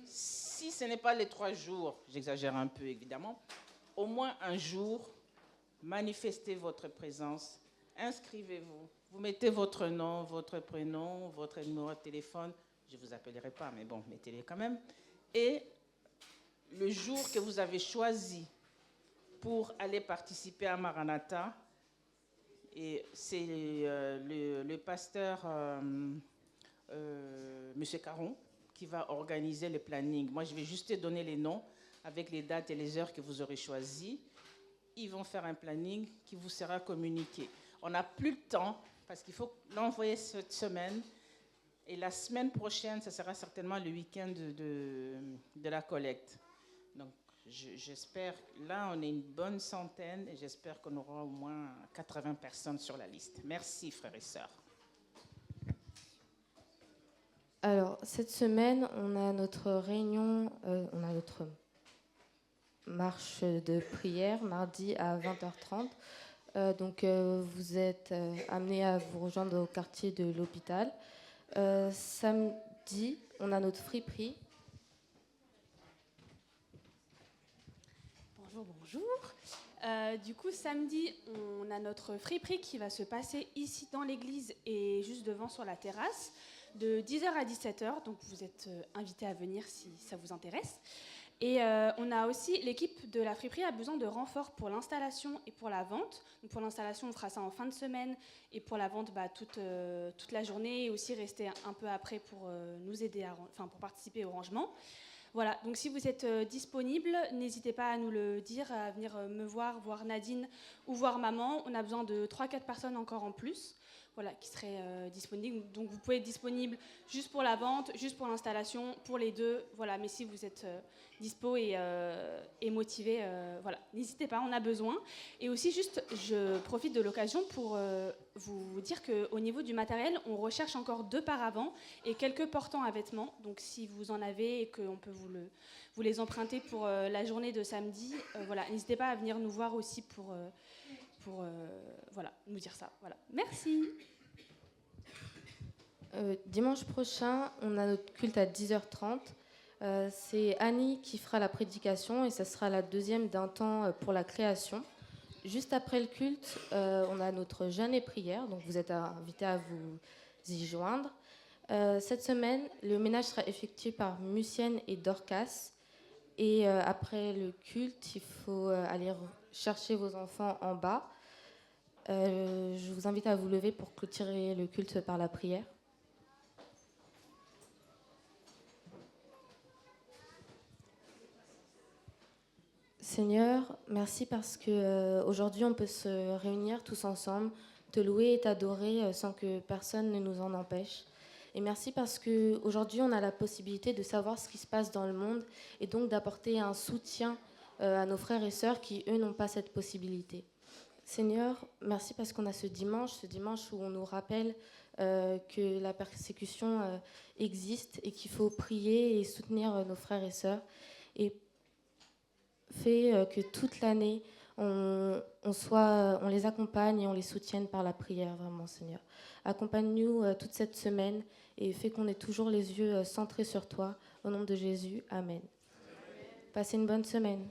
S20: Si ce n'est pas les 3 jours, j'exagère un peu évidemment, au moins un jour, manifestez votre présence. Inscrivez-vous, vous mettez votre nom, votre prénom, votre numéro de téléphone. Je ne vous appellerai pas, mais bon, mettez-les quand même. Et le jour que vous avez choisi pour aller participer à Maranatha, et c'est le pasteur M. Caron qui va organiser le planning. Moi, je vais juste te donner les noms avec les dates et les heures que vous aurez choisies. Ils vont faire un planning qui vous sera communiqué. On n'a plus le temps parce qu'il faut l'envoyer cette semaine. Et la semaine prochaine, ce sera certainement le week-end de la collecte. Donc, j'espère, là, on est une bonne centaine et j'espère qu'on aura au moins 80 personnes sur la liste. Merci, frères et sœurs.
S14: Alors, cette semaine, on a notre réunion, on a notre marche de prière mardi à 20h30. Donc, vous êtes amenés à vous rejoindre au quartier de l'hôpital. Samedi, on a notre friperie.
S21: Bonjour. Du coup, samedi, on a notre friperie qui va se passer ici dans l'église et juste devant sur la terrasse. de 10h à 17h. Donc vous êtes invités à venir si ça vous intéresse. Et on a aussi, l'équipe de la friperie a besoin de renforts pour l'installation et pour la vente. Donc pour l'installation, on fera ça en fin de semaine, et pour la vente, toute la journée, et aussi rester un peu après pour nous aider, pour participer au rangement. Voilà, donc si vous êtes disponible, n'hésitez pas à nous le dire, à venir me voir Nadine ou voir maman. On a besoin de 3-4 personnes encore en plus. Voilà, qui seraient disponibles. Donc vous pouvez être disponible juste pour la vente, juste pour l'installation, pour les deux. Voilà, mais si vous êtes dispo et motivé, voilà, n'hésitez pas, on a besoin. Et aussi, juste, je profite de l'occasion pour vous dire qu'au niveau du matériel, on recherche encore 2 paravents et quelques portants à vêtements. Donc si vous en avez et qu'on peut vous les emprunter pour la journée de samedi, voilà, n'hésitez pas à venir nous voir aussi pour voilà, nous dire ça. Voilà. Merci.
S3: Dimanche prochain, on a notre culte à 10h30. C'est Annie qui fera la prédication et ça sera la deuxième d'un temps pour la création. Juste après le culte, on a notre jeûne et prière, donc vous êtes invités à vous y joindre. Cette semaine, le ménage sera effectué par Mucienne et Dorcas. Et après le culte, il faut aller chercher vos enfants en bas. Je vous invite à vous lever pour clôturer le culte par la prière. Seigneur, merci parce qu'aujourd'hui on peut se réunir tous ensemble, te louer et t'adorer sans que personne ne nous en empêche. Et merci parce qu'aujourd'hui on a la possibilité de savoir ce qui se passe dans le monde et donc d'apporter un soutien à nos frères et sœurs qui, eux, n'ont pas cette possibilité. Seigneur, merci parce qu'on a ce dimanche où on nous rappelle que la persécution existe et qu'il faut prier et soutenir nos frères et sœurs. Et fais que toute l'année, on les accompagne et on les soutienne par la prière, vraiment, Seigneur. Accompagne-nous toute cette semaine et fais qu'on ait toujours les yeux centrés sur toi. Au nom de Jésus, Amen. Passez une bonne semaine.